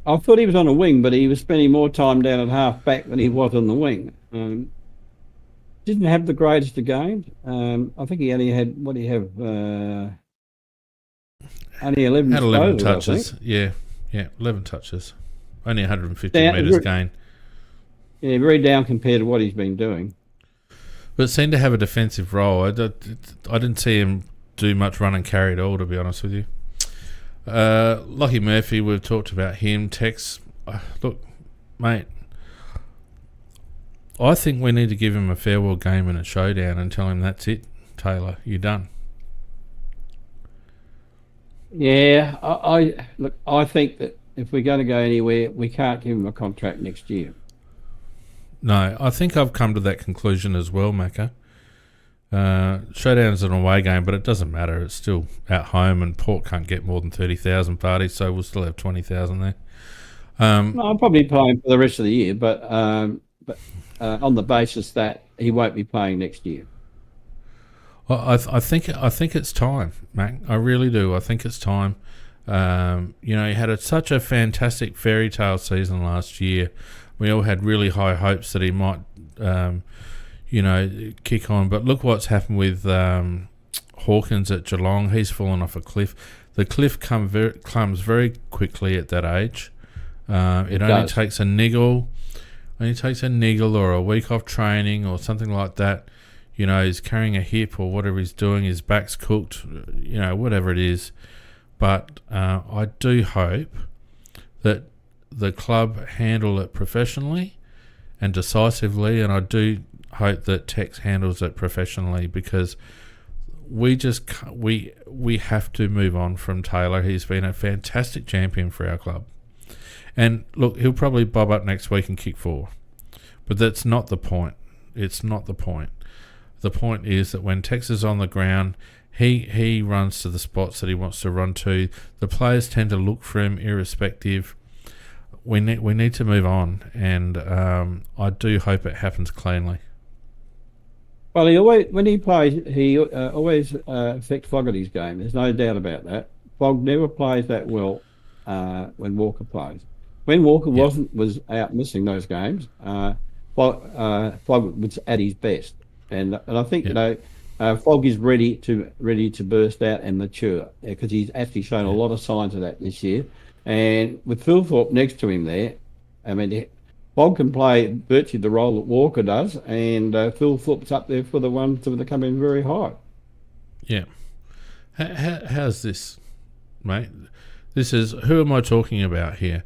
I thought he was on a wing, but he was spending more time down at half back than he was on the wing. Didn't have the greatest of games. I think he only had, what do you have? Only 11 had 11 disposals, touches. Yeah, 11 touches. Only 150 metres gain. Yeah, very down compared to what he's been doing. But seemed to have a defensive role. I didn't see him do much run and carry at all, to be honest with you. Lockie Murphy, we've talked about him. Tex, look, mate, I think we need to give him a farewell game and a showdown and tell him that's it, Taylor, you're done. Yeah, I think that if we're going to go anywhere, we can't give him a contract next year. No, I think I've come to that conclusion as well, Macca. Showdown's an away game, but it doesn't matter. It's still at home, and Port can't get more than 30,000 parties, so we'll still have 20,000 there. No, I'm probably playing for the rest of the year, but on the basis that he won't be playing next year. Well, I think it's time, Mac. I really do. I think it's time. He had such a fantastic fairy tale season last year. We all had really high hopes that he might, kick on. But look what's happened with Hawkins at Geelong. He's fallen off a cliff. The cliff comes very quickly at that age. It only takes a niggle. Or a week off training or something like that. He's carrying a hip or whatever he's doing. His back's cooked. Whatever it is. But I do hope that the club handle it professionally and decisively, and I do hope that Tex handles it professionally, because we have to move on from Taylor. He's been a fantastic champion for our club. And look, he'll probably bob up next week and kick 4. But that's not the point. It's not the point. The point is that when Tex is on the ground, he runs to the spots that he wants to run to. The players tend to look for him irrespective. We need to move on, and I do hope it happens cleanly. Well, when he plays, he always affects Fogarty's game. There's no doubt about that. Fog never plays that well when Walker plays. When Walker was out missing those games, Fog was at his best, and I think Fog is ready to burst out and mature, because he's actually shown a lot of signs of that this year. And with Phil Thorpe next to him there, I mean, Fog can play virtually the role that Walker does, and Phil Thorpe's up there for the ones that come in very high. Yeah. How's this, mate? This is, who am I talking about here?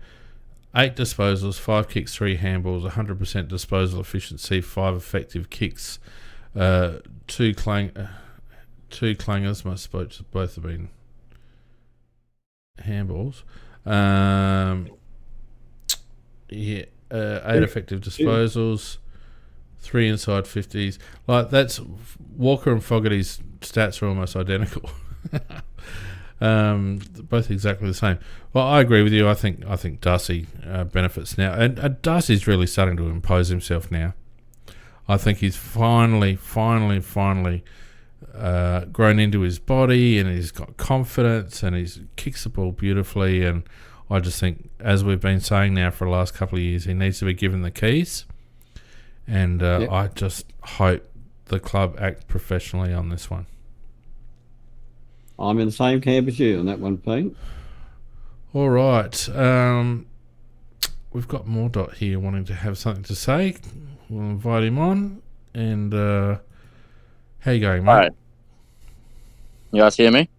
8 disposals, 5 kicks, 3 handballs, 100% disposal efficiency, 5 effective kicks, 2 clangers. My suppose both have been handballs. 8 effective disposals, 3 inside 50s. Like, that's Walker and Fogarty's stats are almost identical. Both exactly the same. Well, I agree with you. I think Darcy benefits now, and Darcy's really starting to impose himself now. I think he's finally grown into his body, and he's got confidence, and he kicks the ball beautifully. And I just think, as we've been saying now for the last couple of years, he needs to be given the keys. And I just hope the club act professionally on this one. I'm in the same camp as you on that one, Pete. All right. We've got Mordot here wanting to have something to say. We'll invite him on. And how you going, mate? All right. You guys hear me?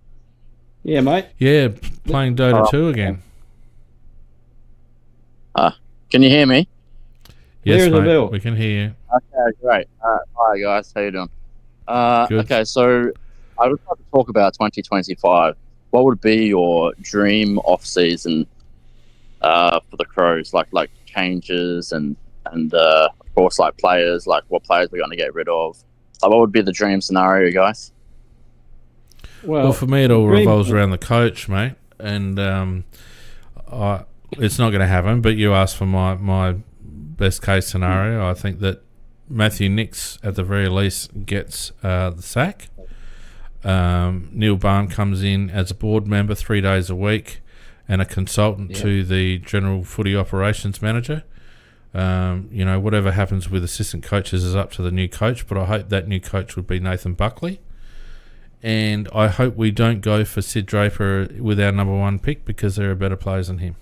Yeah, mate. Yeah, playing Dota 2 again. Can you hear me? Yes, mate. We can hear you. Okay, great. Hi, guys. How you doing? Okay, so I would like to talk about 2025. What would be your dream off-season for the Crows? Like changes and of course, like players, like what players we're going to get rid of. What would be the dream scenario, guys? Well, for me, it all revolves around the coach, mate. And it's not going to happen, but you asked for my best case scenario. I think that Matthew Nix, at the very least, gets the sack. Neil Barn comes in as a board member 3 days a week and a consultant to the general footy operations manager. Whatever happens with assistant coaches is up to the new coach, but I hope that new coach would be Nathan Buckley. And I hope we don't go for Sid Draper with our number 1 pick, because there are better players than him.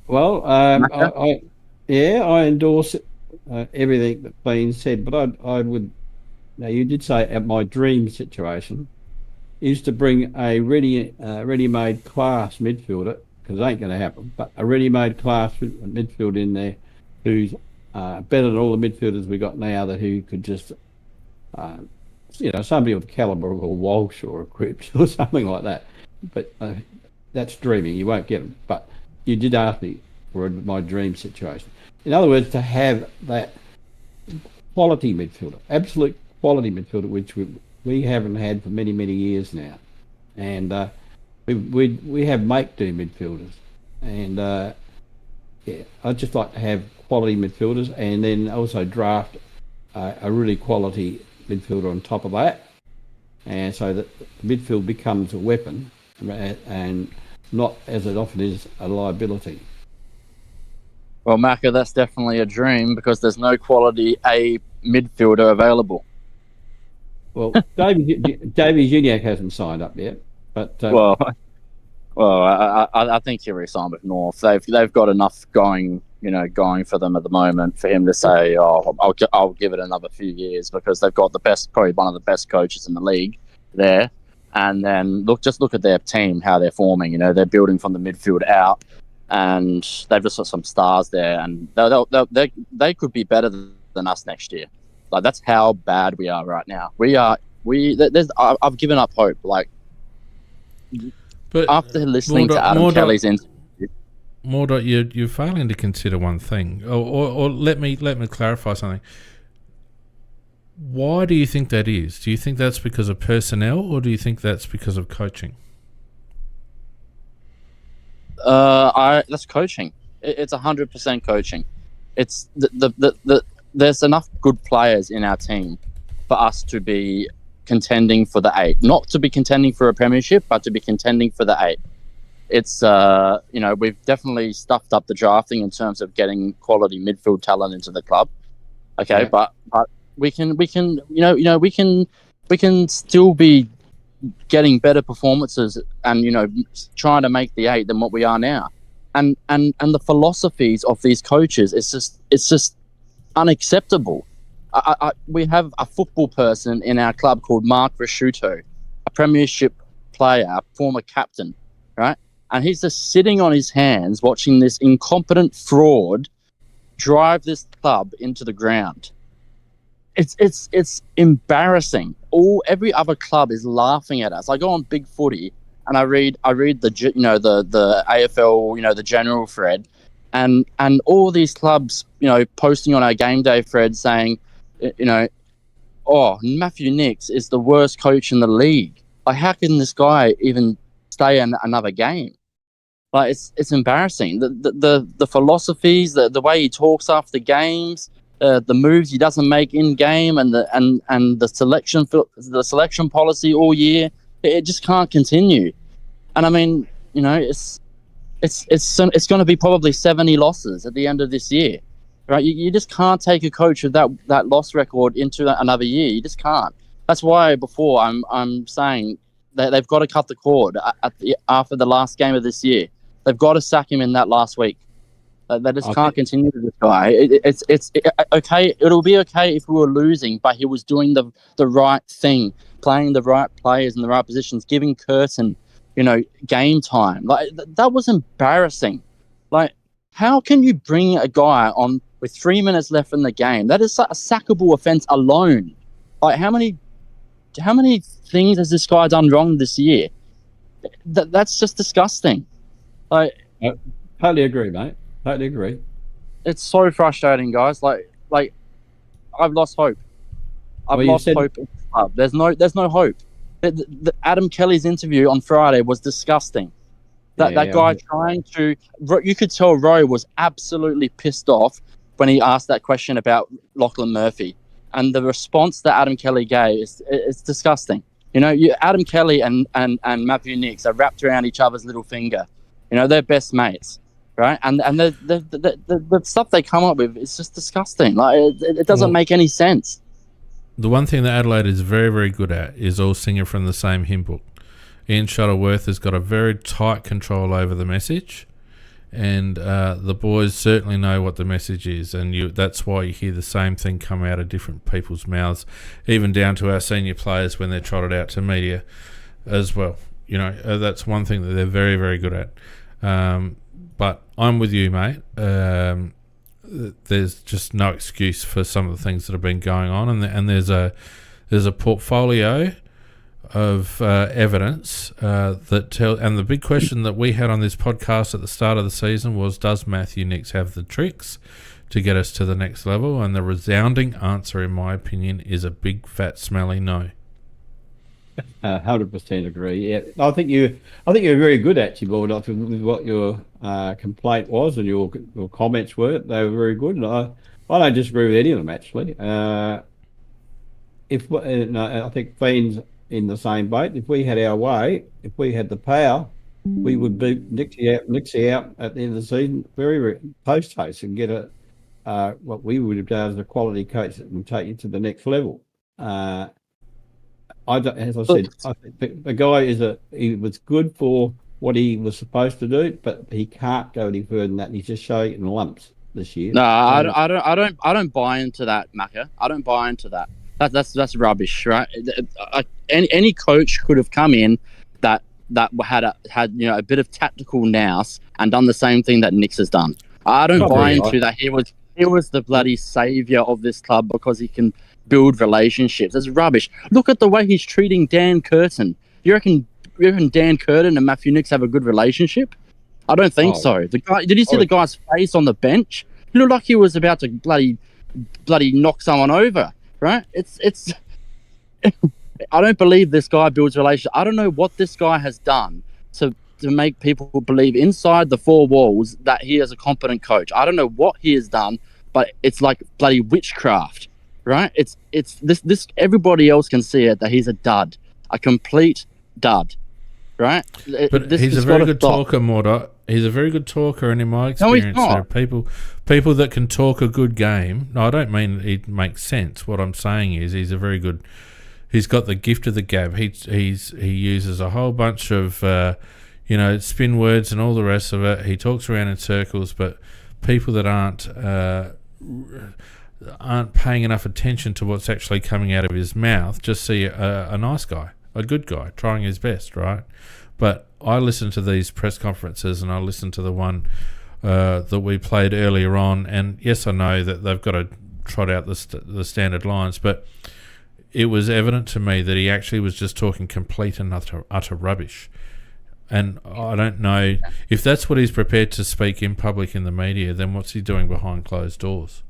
Well, I endorse everything that's been said, but I would. Now, you did say at my dream situation is to bring a ready-made class midfielder, because it ain't going to happen, but a ready-made class midfield in there who's better than all the midfielders we got now, that who could just, somebody of the calibre of a Walsh or a Cripps or something like that. But that's dreaming. You won't get them. But you did ask me for my dream situation. In other words, to have that quality midfielder, absolute quality midfielder, which we haven't had for many, many years now. And we have make-do midfielders. And, I'd just like to have quality midfielders and then also draft a really quality midfielder on top of that. And so that midfield becomes a weapon and not, as it often is, a liability. Well, Macca, that's definitely a dream because there's no quality A midfielder available. Well, Davey Gignac hasn't signed up yet, but I think he'll resign with North. They've got enough going for them at the moment for him to say, "Oh, I'll give it another few years," because they've got probably one of the best coaches in the league there. And then look at their team, how they're forming. They're building from the midfield out. And they've just got some stars there, and they could be better than us next year. Like, that's how bad we are right now. I've given up hope. Like, but after listening to Adam Kelly's interview, Mordot, you're failing to consider one thing, or let me clarify something. Why do you think that is? Do you think that's because of personnel, or do you think that's because of coaching? That's coaching. It's 100% coaching. It's there's enough good players in our team for us to be contending for the 8, not to be contending for a premiership, but to be contending for the 8. It's we've definitely stuffed up the drafting in terms of getting quality midfield talent into the club. Okay, yeah. but we can still be getting better performances and trying to make the 8 than what we are now, and the philosophies of these coaches, it's just unacceptable. We have a football person in our club called Mark Rasciuto, a premiership player, a former captain, right? And he's just sitting on his hands watching this incompetent fraud drive this club into the ground. It's embarrassing. Every other club is laughing at us. I go on Big Footy and I read the AFL, the general thread, and all these clubs, posting on our game day thread saying, Matthew Nicks is the worst coach in the league. Like, how can this guy even stay in another game? Like, it's embarrassing. The philosophies, the way he talks after games. The moves he doesn't make in game, and the selection policy all year, it just can't continue. And I mean, it's going to be probably 70 losses at the end of this year, right? You just can't take a coach of that loss record into another year. You just can't. That's why before I'm saying that they've got to cut the cord after the last game of this year. They've got to sack him in that last week. They just can't continue with this guy. It's okay. It'll be okay if we were losing, but he was doing the right thing, playing the right players in the right positions, giving Curtin, game time. Like, that was embarrassing. Like, how can you bring a guy on with 3 minutes left in the game? That is a sackable offence alone. Like, how many things has this guy done wrong this year? That's just disgusting. Like, totally agree, mate. Totally agree. It's so frustrating, guys. Like I've lost hope. I've lost hope in the club. There's no hope. The Adam Kelly's interview on Friday was disgusting. That guy trying to... You could tell Rowe was absolutely pissed off when he asked that question about Lachlan Murphy. And the response that Adam Kelly gave is disgusting. Adam Kelly and Matthew Nicks are wrapped around each other's little finger. They're best mates. Right, and the stuff they come up with is just disgusting. Like, it doesn't make any sense. The one thing that Adelaide is very, very good at is all singing from the same hymn book. Ian Shuttleworth has got a very tight control over the message, and the boys certainly know what the message is, and that's why you hear the same thing come out of different people's mouths, even down to our senior players when they're trotted out to media as well. That's one thing that they're very, very good at. But I'm with you, mate. There's just no excuse for some of the things that have been going on, and there's a portfolio of evidence that tell. And the big question that we had on this podcast at the start of the season was: does Matthew Nicks have the tricks to get us to the next level, and the resounding answer, in my opinion, is a big, fat, smelly no. 100% agree. Yeah, I think you're very good, actually, Baldock, with what your complaint was and your comments were. They were very good, and I don't disagree with any of them, actually. I think Fiend's in the same boat. If we had our way, if we had the power, we would beat Nixie out at the end of the season, very post haste, and get what we would have done as a quality coach that would take you to the next level. As I said, I think the guy he was good for what he was supposed to do, but he can't go any further than that. He's just showing it in lumps this year. No, I don't buy into that, Macca. I don't buy into that. That's rubbish, right? Any coach could have come in that had a bit of tactical nous and done the same thing that Nix has done. I don't buy into that. He was the bloody saviour of this club because he can build relationships. That's rubbish. Look at the way he's treating Dan Curtin. You reckon Dan Curtin and Matthew Nix have a good relationship? I don't think so. The guy, did you see the guy's face on the bench? He looked like he was about to bloody knock someone over. Right? It's. I don't believe this guy builds relationships. I don't know what this guy has done to make people believe inside the four walls that he is a competent coach. I don't know what he has done, but it's like bloody witchcraft, right? It's this. Everybody else can see it that he's a dud, a complete dud, right? But he's a very good talker, Morda. He's a very good talker, and in my experience, there are people that can talk a good game. No, I don't mean it makes sense. What I'm saying is he's got the gift of the gab. He uses a whole bunch of spin words and all the rest of it. He talks around in circles, but people that aren't paying enough attention to what's actually coming out of his mouth just see a nice guy, a good guy, trying his best, right? But I listen to these press conferences, and I listen to the one that we played earlier on, and yes, I know that they've got to trot out the standard lines, but it was evident to me that he actually was just talking complete and utter rubbish. And I don't know if that's what he's prepared to speak in public in the media, then what's he doing behind closed doors?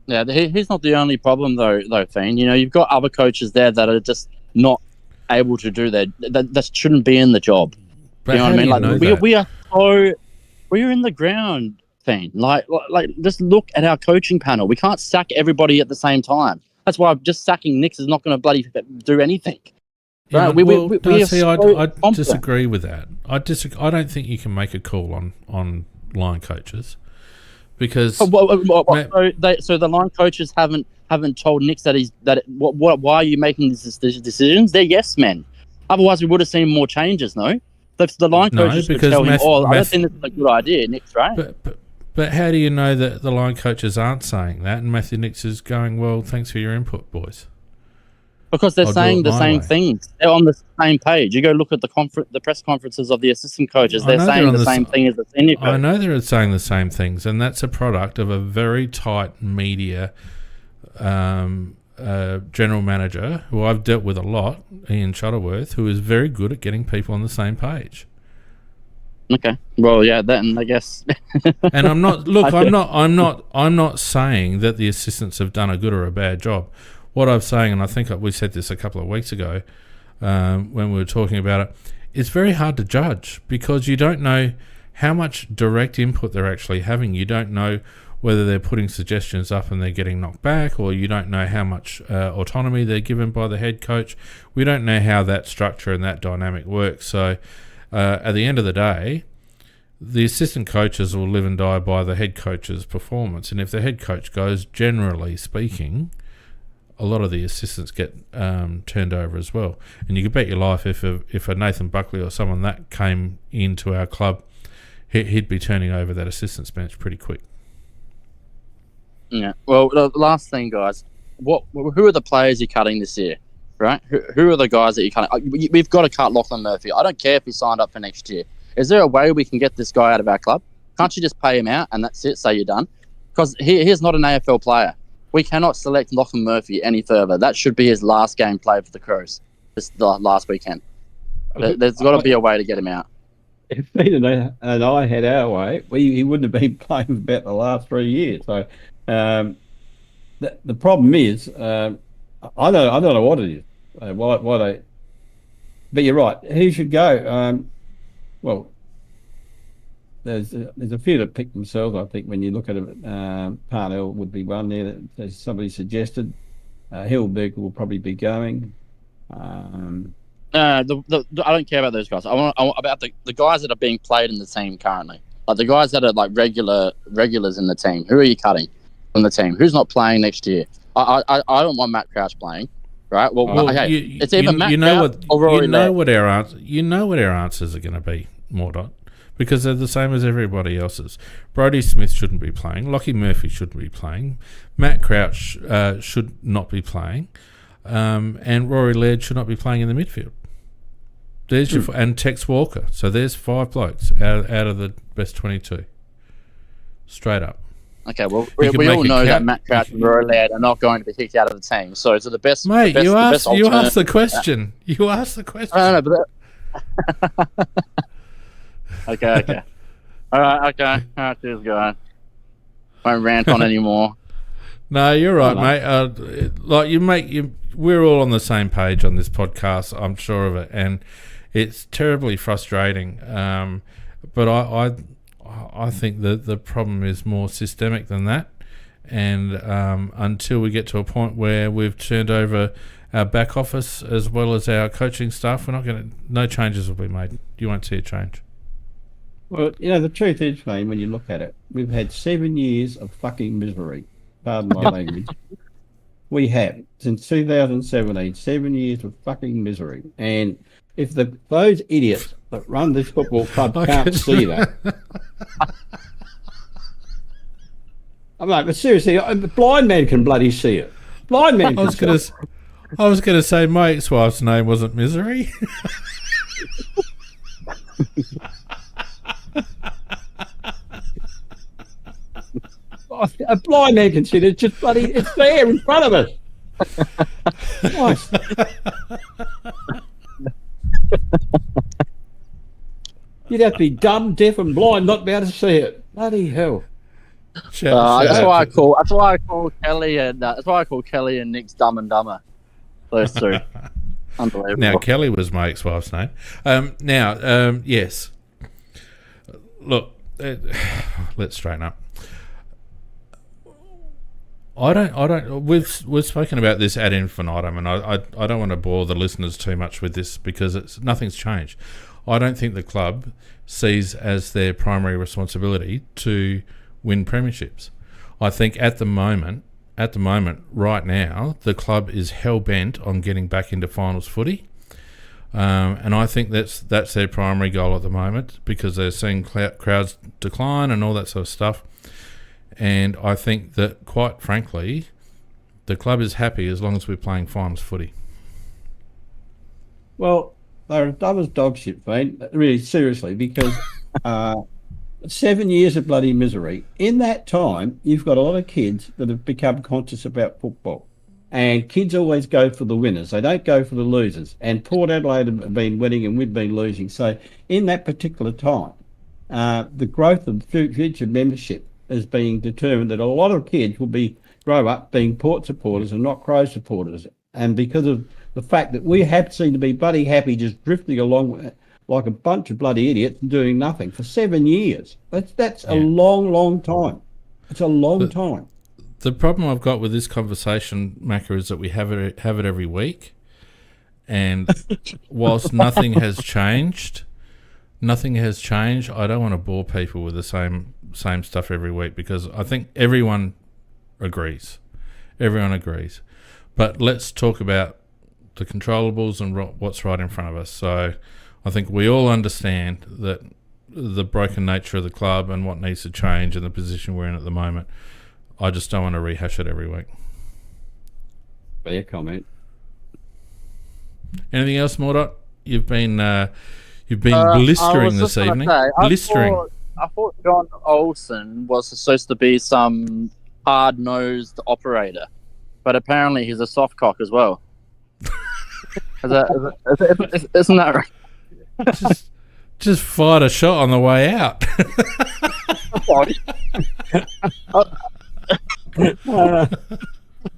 Yeah, he's not the only problem though, Feen. You've got other coaches there that are just not able to do that shouldn't be in the job. But you know what I mean? We're in the ground, Feen. Like just look at our coaching panel. We can't sack everybody at the same time. That's why just sacking Nix is not going to bloody do anything. Yeah, right? I disagree with that. I don't think you can make a call on line coaches because so the line coaches haven't told Nix why are you making these decisions? They're yes men. Otherwise, we would have seen more changes. No, the line coaches could tell him, I don't think this is a good idea, Nix. Right? But how do you know that the line coaches aren't saying that and Matthew Nix is going, well, thanks for your input, boys? Because they're saying the same things. They're on the same page. You go look at the press conferences of the assistant coages. They're saying the same thing as the senior coach. I know they're saying the same things, and that's a product of a very tight media general manager who I've dealt with a lot, Ian Shuttleworth, who is very good at getting people on the same page. Okay. Well, yeah. Then I guess. And I'm not saying that the assistants have done a good or a bad job. What I'm saying, and I think we said this a couple of weeks ago when we were talking about it, it's very hard to judge because you don't know how much direct input they're actually having. You don't know whether they're putting suggestions up and they're getting knocked back, or you don't know how much autonomy they're given by the head coach. We don't know how that structure and that dynamic works. So at the end of the day, the assistant coaches will live and die by the head coach's performance. And if the head coach goes, generally speaking, a lot of the assistants get turned over as well. And you could bet your life if a Nathan Buckley or someone that came into our club, he'd be turning over that assistants bench pretty quick. Yeah. Well, the last thing, guys, who are the players you're cutting this year? Right? Who are the guys that you're cutting? We've got to cut Lachlan Murphy. I don't care if he signed up for next year. Is there a way we can get this guy out of our club? Can't you just pay him out and that's it, say you're done? Because he's not an AFL player. We cannot select Lachlan Murphy any further. That should be his last game played for the Crows, this last weekend. There's got to be a way to get him out. if Peter and I had our way, he wouldn't have been playing for about the last 3 years. So the problem is, I don't know what it is. Why they? But you're right. Who should go? Well, there's a few that pick themselves. I think when you look at it, Parnell would be one there that somebody suggested. Hillberg will probably be going. I don't care about those guys. I want about the guys that are being played in the team currently. Like the guys that are like regulars in the team. Who are you cutting from the team? Who's not playing next year? I don't want Matt Crouch playing. Right. Well, okay. It's even Matt Crouch or Rory Laird. You know what our answers are going to be, Mordot, because they're the same as everybody else's. Brodie Smith shouldn't be playing. Lockie Murphy shouldn't be playing. Matt Crouch should not be playing, and Rory Laird should not be playing in the midfield. There's your and Tex Walker. So there's 5 blokes out of the best 22. Straight up. Okay, well, we all know that Matt Crouch and Rory Laird are not going to be kicked out of the team. So is it the best? Mate, you asked the question. You asked the question. I don't know, but okay. All right, cheers, guys. Won't rant on anymore. No, you're right, mate. We're all on the same page on this podcast. I'm sure of it, and it's terribly frustrating. But I think that the problem is more systemic than that, and until we get to a point where we've turned over our back office as well as our coaching staff, no changes will be made. You won't see a change. Well, the truth is, mate, when you look at it, we've had 7 years of fucking misery. Pardon my language. We have, since 2017, 7 years of fucking misery. And if those idiots that run this football club can't see that. I'm like, but seriously, a blind man can bloody see it. Blind man can see it. I was going to say my ex-wife's name wasn't Misery. A blind man can see it. It's just bloody, it's there in front of us. Nice. You'd have to be dumb, deaf, and blind not to be able to see it. Bloody hell! That's why I call Kelly and Nick's Dumb and Dumber. Those two. Unbelievable. Now Kelly was my ex-wife's name. Yes. Look, let's straighten up. We've spoken about this ad infinitum, and I don't want to bore the listeners too much with this because nothing's changed. I don't think the club sees as their primary responsibility to win premierships. I think at the moment, right now, the club is hell bent on getting back into finals footy, and I think that's their primary goal at the moment because they're seeing crowds decline and all that sort of stuff. And I think that, quite frankly, the club is happy as long as we're playing finals footy. Well, they're dumb as dog shit, mate. Really, seriously, because 7 years of bloody misery. In that time, you've got a lot of kids that have become conscious about football. And kids always go for the winners. They don't go for the losers. And Port Adelaide have been winning and we've been losing. So in that particular time, the growth of future membership is being determined that a lot of kids will grow up being Port supporters and not Crow supporters. And because of the fact that we have seemed to be bloody happy just drifting along like a bunch of bloody idiots and doing nothing for 7 years. That's a long time. It's a long time. The problem I've got with this conversation, Macca, is that we have it every week. And whilst nothing has changed, I don't want to bore people with the same stuff every week because I think everyone agrees. But let's talk about the controllables and what's right in front of us. So I think we all understand that the broken nature of the club and what needs to change and the position we're in at the moment. I just don't want to rehash it every week. Fair comment. Anything else, Mordot? You've been blistering this evening. Blistering. I thought John Olsen was supposed to be some hard-nosed operator, but apparently he's a soft cock as well. Isn't that right? Just fired a shot on the way out.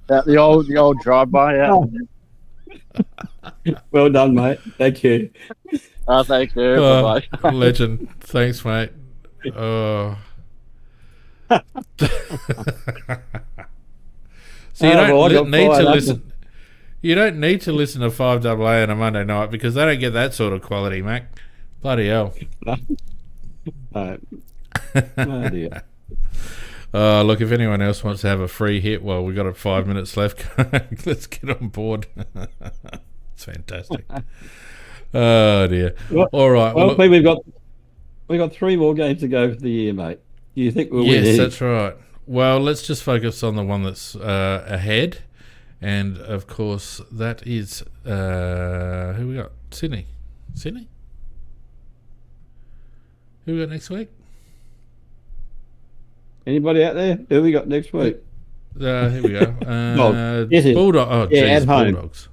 The old drive-by. Yeah. Well done, mate. Thank you. Thank you. Bye-bye. Legend. Thanks, mate. Oh. So you don't need to listen. You don't need to listen to 5AA on a Monday night because they don't get that sort of quality, Mac. Bloody hell. Oh dear. Look, if anyone else wants to have a free hit, well, we've got 5 minutes left. Let's get on board. It's fantastic. Oh dear. Well, all right. Well, we've got 3 more games to go for the year, mate. Do you think we'll win? Yes, that's right. Well, let's just focus on the one that's ahead, and of course that is who we got? Sydney. Who we got next week? Anybody out there? Who we got next week? Here we go. Bulldog. Oh, yeah, geez, at home. Bulldogs.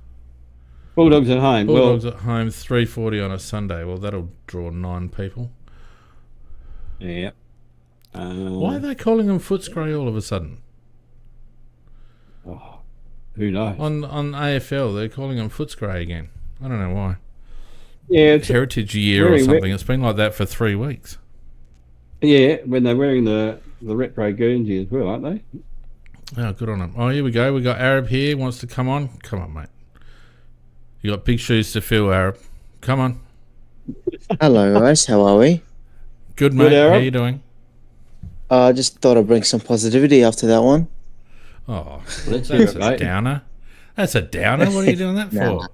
Bulldogs at home. Bulldogs at home, 3:40 on a Sunday. Well, that'll draw 9 people. Yeah. Why are they calling them Footscray all of a sudden? Oh, who knows? On AFL, they're calling them Footscray again. I don't know why. Yeah, it's Heritage Year or something. It's been like that for 3 weeks. Yeah, when they're wearing the retro Guernsey as well, aren't they? Oh, good on them. Oh, here we go. We got Arab here. Wants to come on. Come on, mate. You got big shoes to fill, Arab. Come on. Hello, guys. How are we? Good, mate. Arab. How you doing? I just thought I'd bring some positivity after that one. Oh, Let's that's hear it, a mate. downer. That's a downer. What are you doing that Nah. for?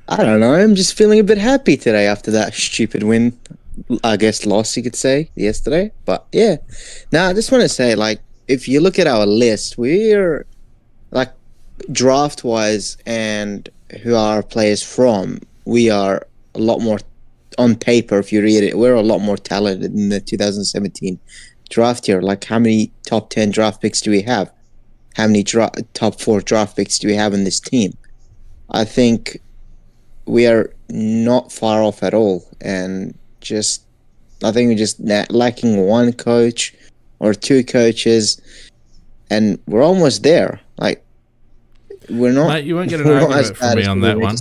I don't know. I'm just feeling a bit happy today after that stupid win. I guess loss, you could say, yesterday. But yeah. Now, I just want to say, like, if you look at our list, we're, like, draft-wise and who are our players from, we are a lot more, on paper, if you read it, we're a lot more talented in the 2017 draft year. Like, how many top 10 draft picks do we have? How many top 4 draft picks do we have in this team? I think we are not far off at all, and I think we're just lacking one coach or 2 coaches, and we're almost there. Like, we're not. Mate, you won't get an argument from me on that one.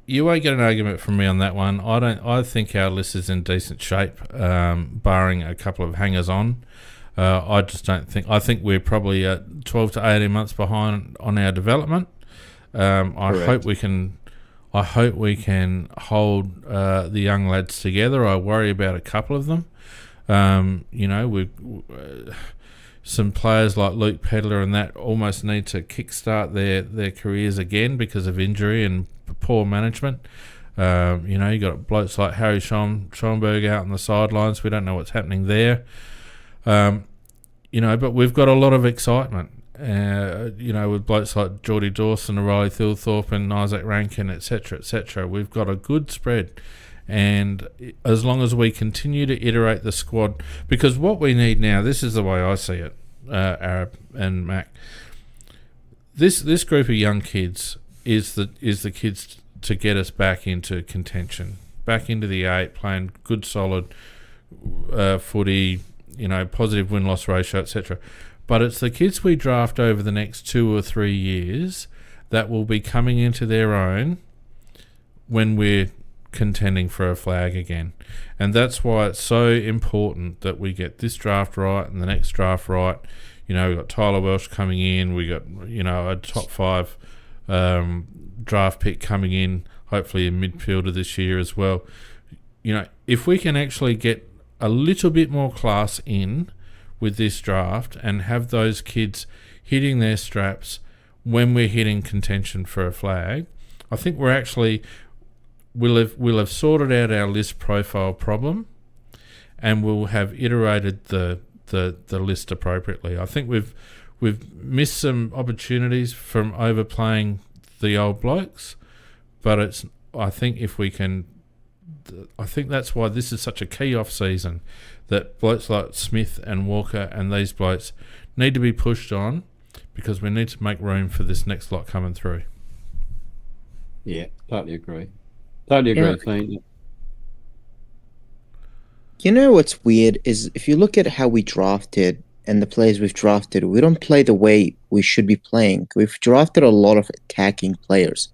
You won't get an argument from me on that one. I think our list is in decent shape, barring a couple of hangers on. I just don't think. I think we're probably 12 to 18 months behind on our development. I hope we can hold the young lads together. I worry about a couple of them. We've some players like Luke Pedler and that almost need to kickstart their careers again because of injury and poor management. You got blokes like Harry Schomburg out on the sidelines. We don't know what's happening there. But we've got a lot of excitement. With blokes like Geordie Dawson, Riley Thilthorpe and Isaac Rankin, etc. We've got a good spread. And as long as we continue to iterate the squad, because what we need now, this is the way I see it, Arab and Mac. This group of young kids is the kids to get us back into contention, back into the 8, playing good solid footy, positive win-loss ratio, etc. But it's the kids we draft over the next 2 or 3 years that will be coming into their own when we're contending for a flag again. And that's why it's so important that we get this draft right and the next draft right. We've got Tyler Welsh coming in. We got, a top 5 draft pick coming in, hopefully a midfielder this year as well. If we can actually get a little bit more class in with this draft and have those kids hitting their straps when we're hitting contention for a flag, I think we'll have sorted out our list profile problem, and we'll have iterated the list appropriately. I think we've missed some opportunities from overplaying the old blokes, but I think that's why this is such a key off season, that blokes like Smith and Walker and these blokes need to be pushed on, because we need to make room for this next lot coming through. Yeah, totally agree. Totally agree. You know what's weird is if you look at how we drafted and the players we've drafted, we don't play the way we should be playing. We've drafted a lot of attacking players.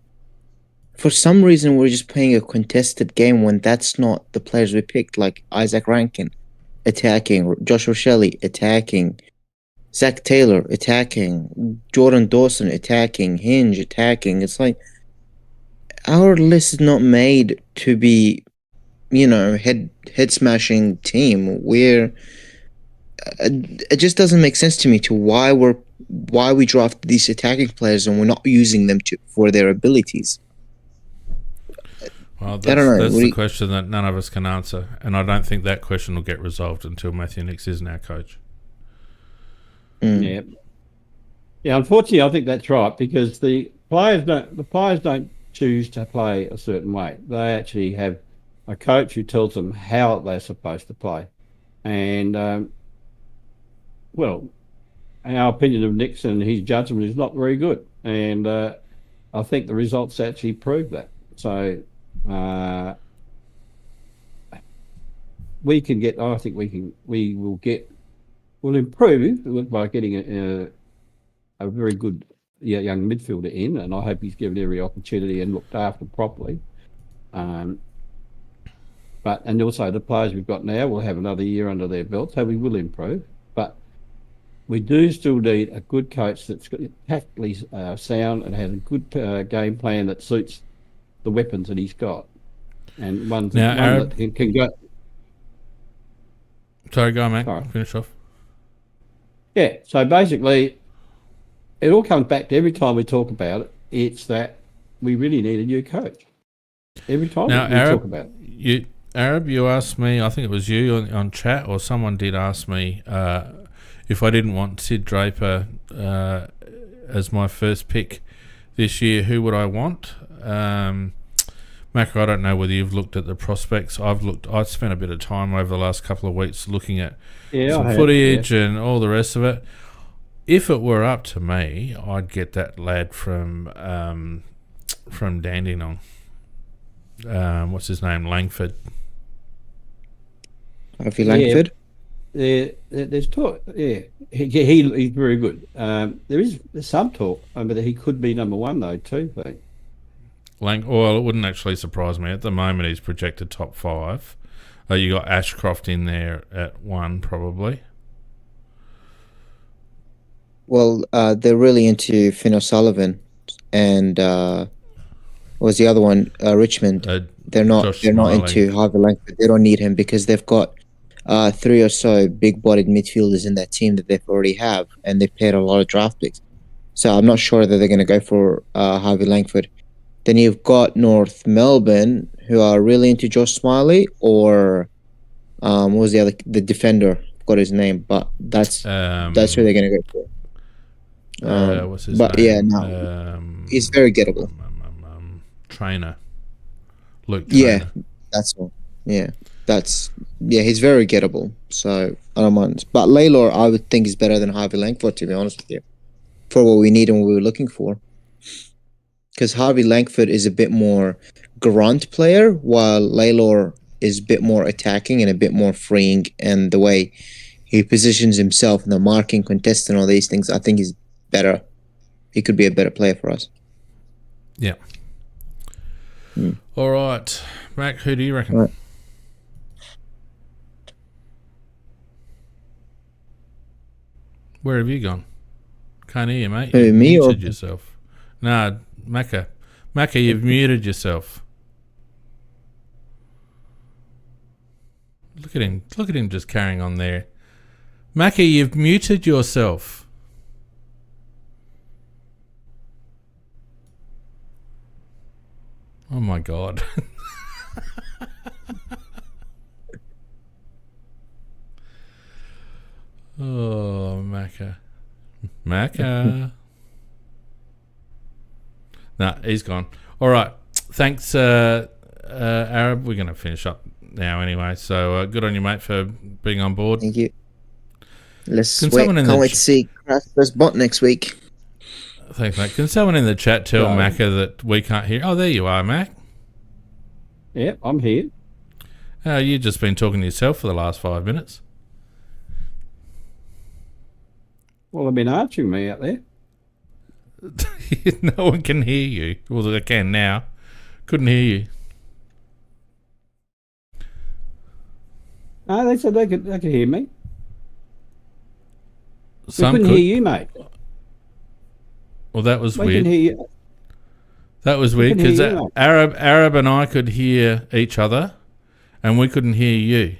For some reason, we're just playing a contested game when that's not the players we picked, like Isaac Rankin, attacking, Joshua Shelley, attacking, Zach Taylor, attacking, Jordan Dawson, attacking, Hinge, attacking. It's like our list is not made to be, head smashing team. It just doesn't make sense to me to why we draft these attacking players and we're not using them for their abilities. Well, that's the question that none of us can answer, and I don't think that question will get resolved until Matthew Nicks isn't our coach. Yeah. Unfortunately, I think that's right, because the players don't choose to play a certain way. They actually have a coach who tells them how they're supposed to play, and our opinion of Nicks and his judgment is not very good, and I think the results actually prove that. So. We'll improve by getting a very good young midfielder in, and I hope he's given every opportunity and looked after properly. And also the players we've got now will have another year under their belt, so we will improve. But we do still need a good coach that's tactically sound and has a good game plan that suits the weapons that he's got, and one that can go. Sorry, go on, mate. Finish off. Yeah, so basically, it all comes back to every time we talk about it. It's that we really need a new coach. Every time we talk about it. You asked me. I think it was you on chat, or someone did ask me if I didn't want Sid Draper as my first pick this year, who would I want? Macca, I don't know whether you've looked at the prospects. I've spent a bit of time over the last couple of weeks looking at some footage and all the rest of it. If it were up to me, I'd get that lad from Dandenong. What's his name? Langford. Harvey Langford? There's talk. Yeah, he's very good. There's some talk that he could be number one though too. I think. Well, it wouldn't actually surprise me. At the moment, he's projected top 5. You got Ashcroft in there at 1 probably. Well, they're really into Finn O'Sullivan, and what was the other one? Richmond. They're not into Harvey Langford. They don't need him because they've got 3 or so big-bodied midfielders in that team that they've already have, and they've paid a lot of draft picks. So I'm not sure that they're going to go for Harvey Langford. Then you've got North Melbourne, who are really into Josh Smiley, or what was the defender? Forgot his name, but that's who they're going to go for. What's his name? He's very gettable. Trainer. Luke Trainer. Yeah, that's all. Yeah, he's very gettable, so I don't mind. But Laylor, I would think, is better than Harvey Langford, to be honest with you, for what we need and what we were looking for. Because Harvey Langford is a bit more grunt player, while Laylor is a bit more attacking and a bit more freeing, and the way he positions himself in the marking contest and all these things, I think he's better. He could be a better player for us. Yeah. All right. Mac, who do you reckon? Right. Where have you gone? Can't hear you, mate. Who, me or muted yourself? No, Macca. Macca, you've muted yourself. Look at him. Look at him just carrying on there. Macca, you've muted yourself. Oh my God. Oh, Macca. Macca. Nah, he's gone. All right. Thanks, Arab. We're going to finish up now anyway. So good on you, mate, for being on board. Thank you. Can't wait to see Craft's bot next week. Thanks, mate. Can someone in the chat tell Macca that we can't hear? Oh, there you are, Mac. Yeah, I'm here. You've just been talking to yourself for the last 5 minutes. Well, they've been answering me out there. No one can hear you. Well, they can now. Couldn't hear you. No, they said they could hear me. Some we couldn't could. hear you, mate. Well, that was We weird. can hear you. That was weird couldn't because hear you, mate. Arab and I could hear each other, and we couldn't hear you.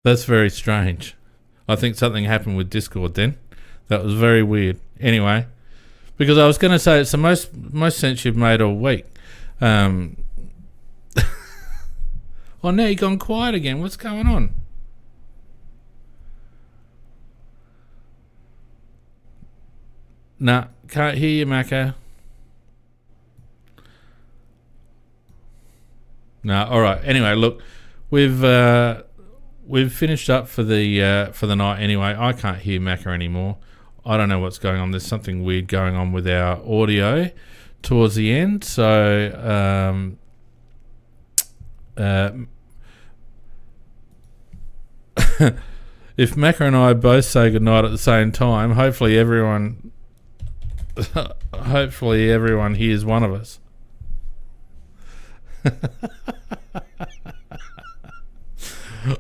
That's very strange. I think something happened with Discord then. That was very weird. Anyway, because I was going to say it's the most sense you've made all week. Oh, now you've gone quiet again. What's going on? Nah, can't hear you, Macca. No, all right. Anyway, look, we've finished up for the night. Anyway, I can't hear Macca anymore. I don't know what's going on. There's something weird going on with our audio towards the end. So, if Macca and I both say goodnight at the same time, hopefully everyone hears one of us.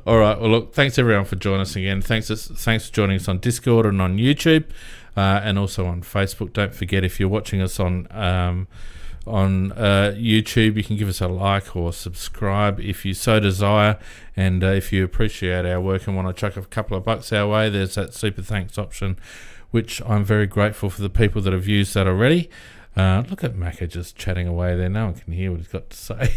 All right. Well, look. Thanks everyone for joining us again. Thanks for joining us on Discord and on YouTube, and also on Facebook. Don't forget, if you're watching us on YouTube, you can give us a like or subscribe if you so desire. And if you appreciate our work and want to chuck a couple of bucks our way, there's that super thanks option, which I'm very grateful for the people that have used that already. Look at Macca just chatting away there. No one can hear what he's got to say.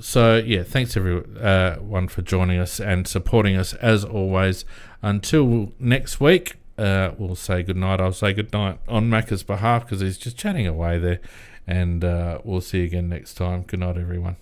So yeah, thanks everyone for joining us and supporting us as always. Until next week, we'll say goodnight. I'll say goodnight on Macca's behalf because he's just chatting away there, and we'll see you again next time. Good night, everyone.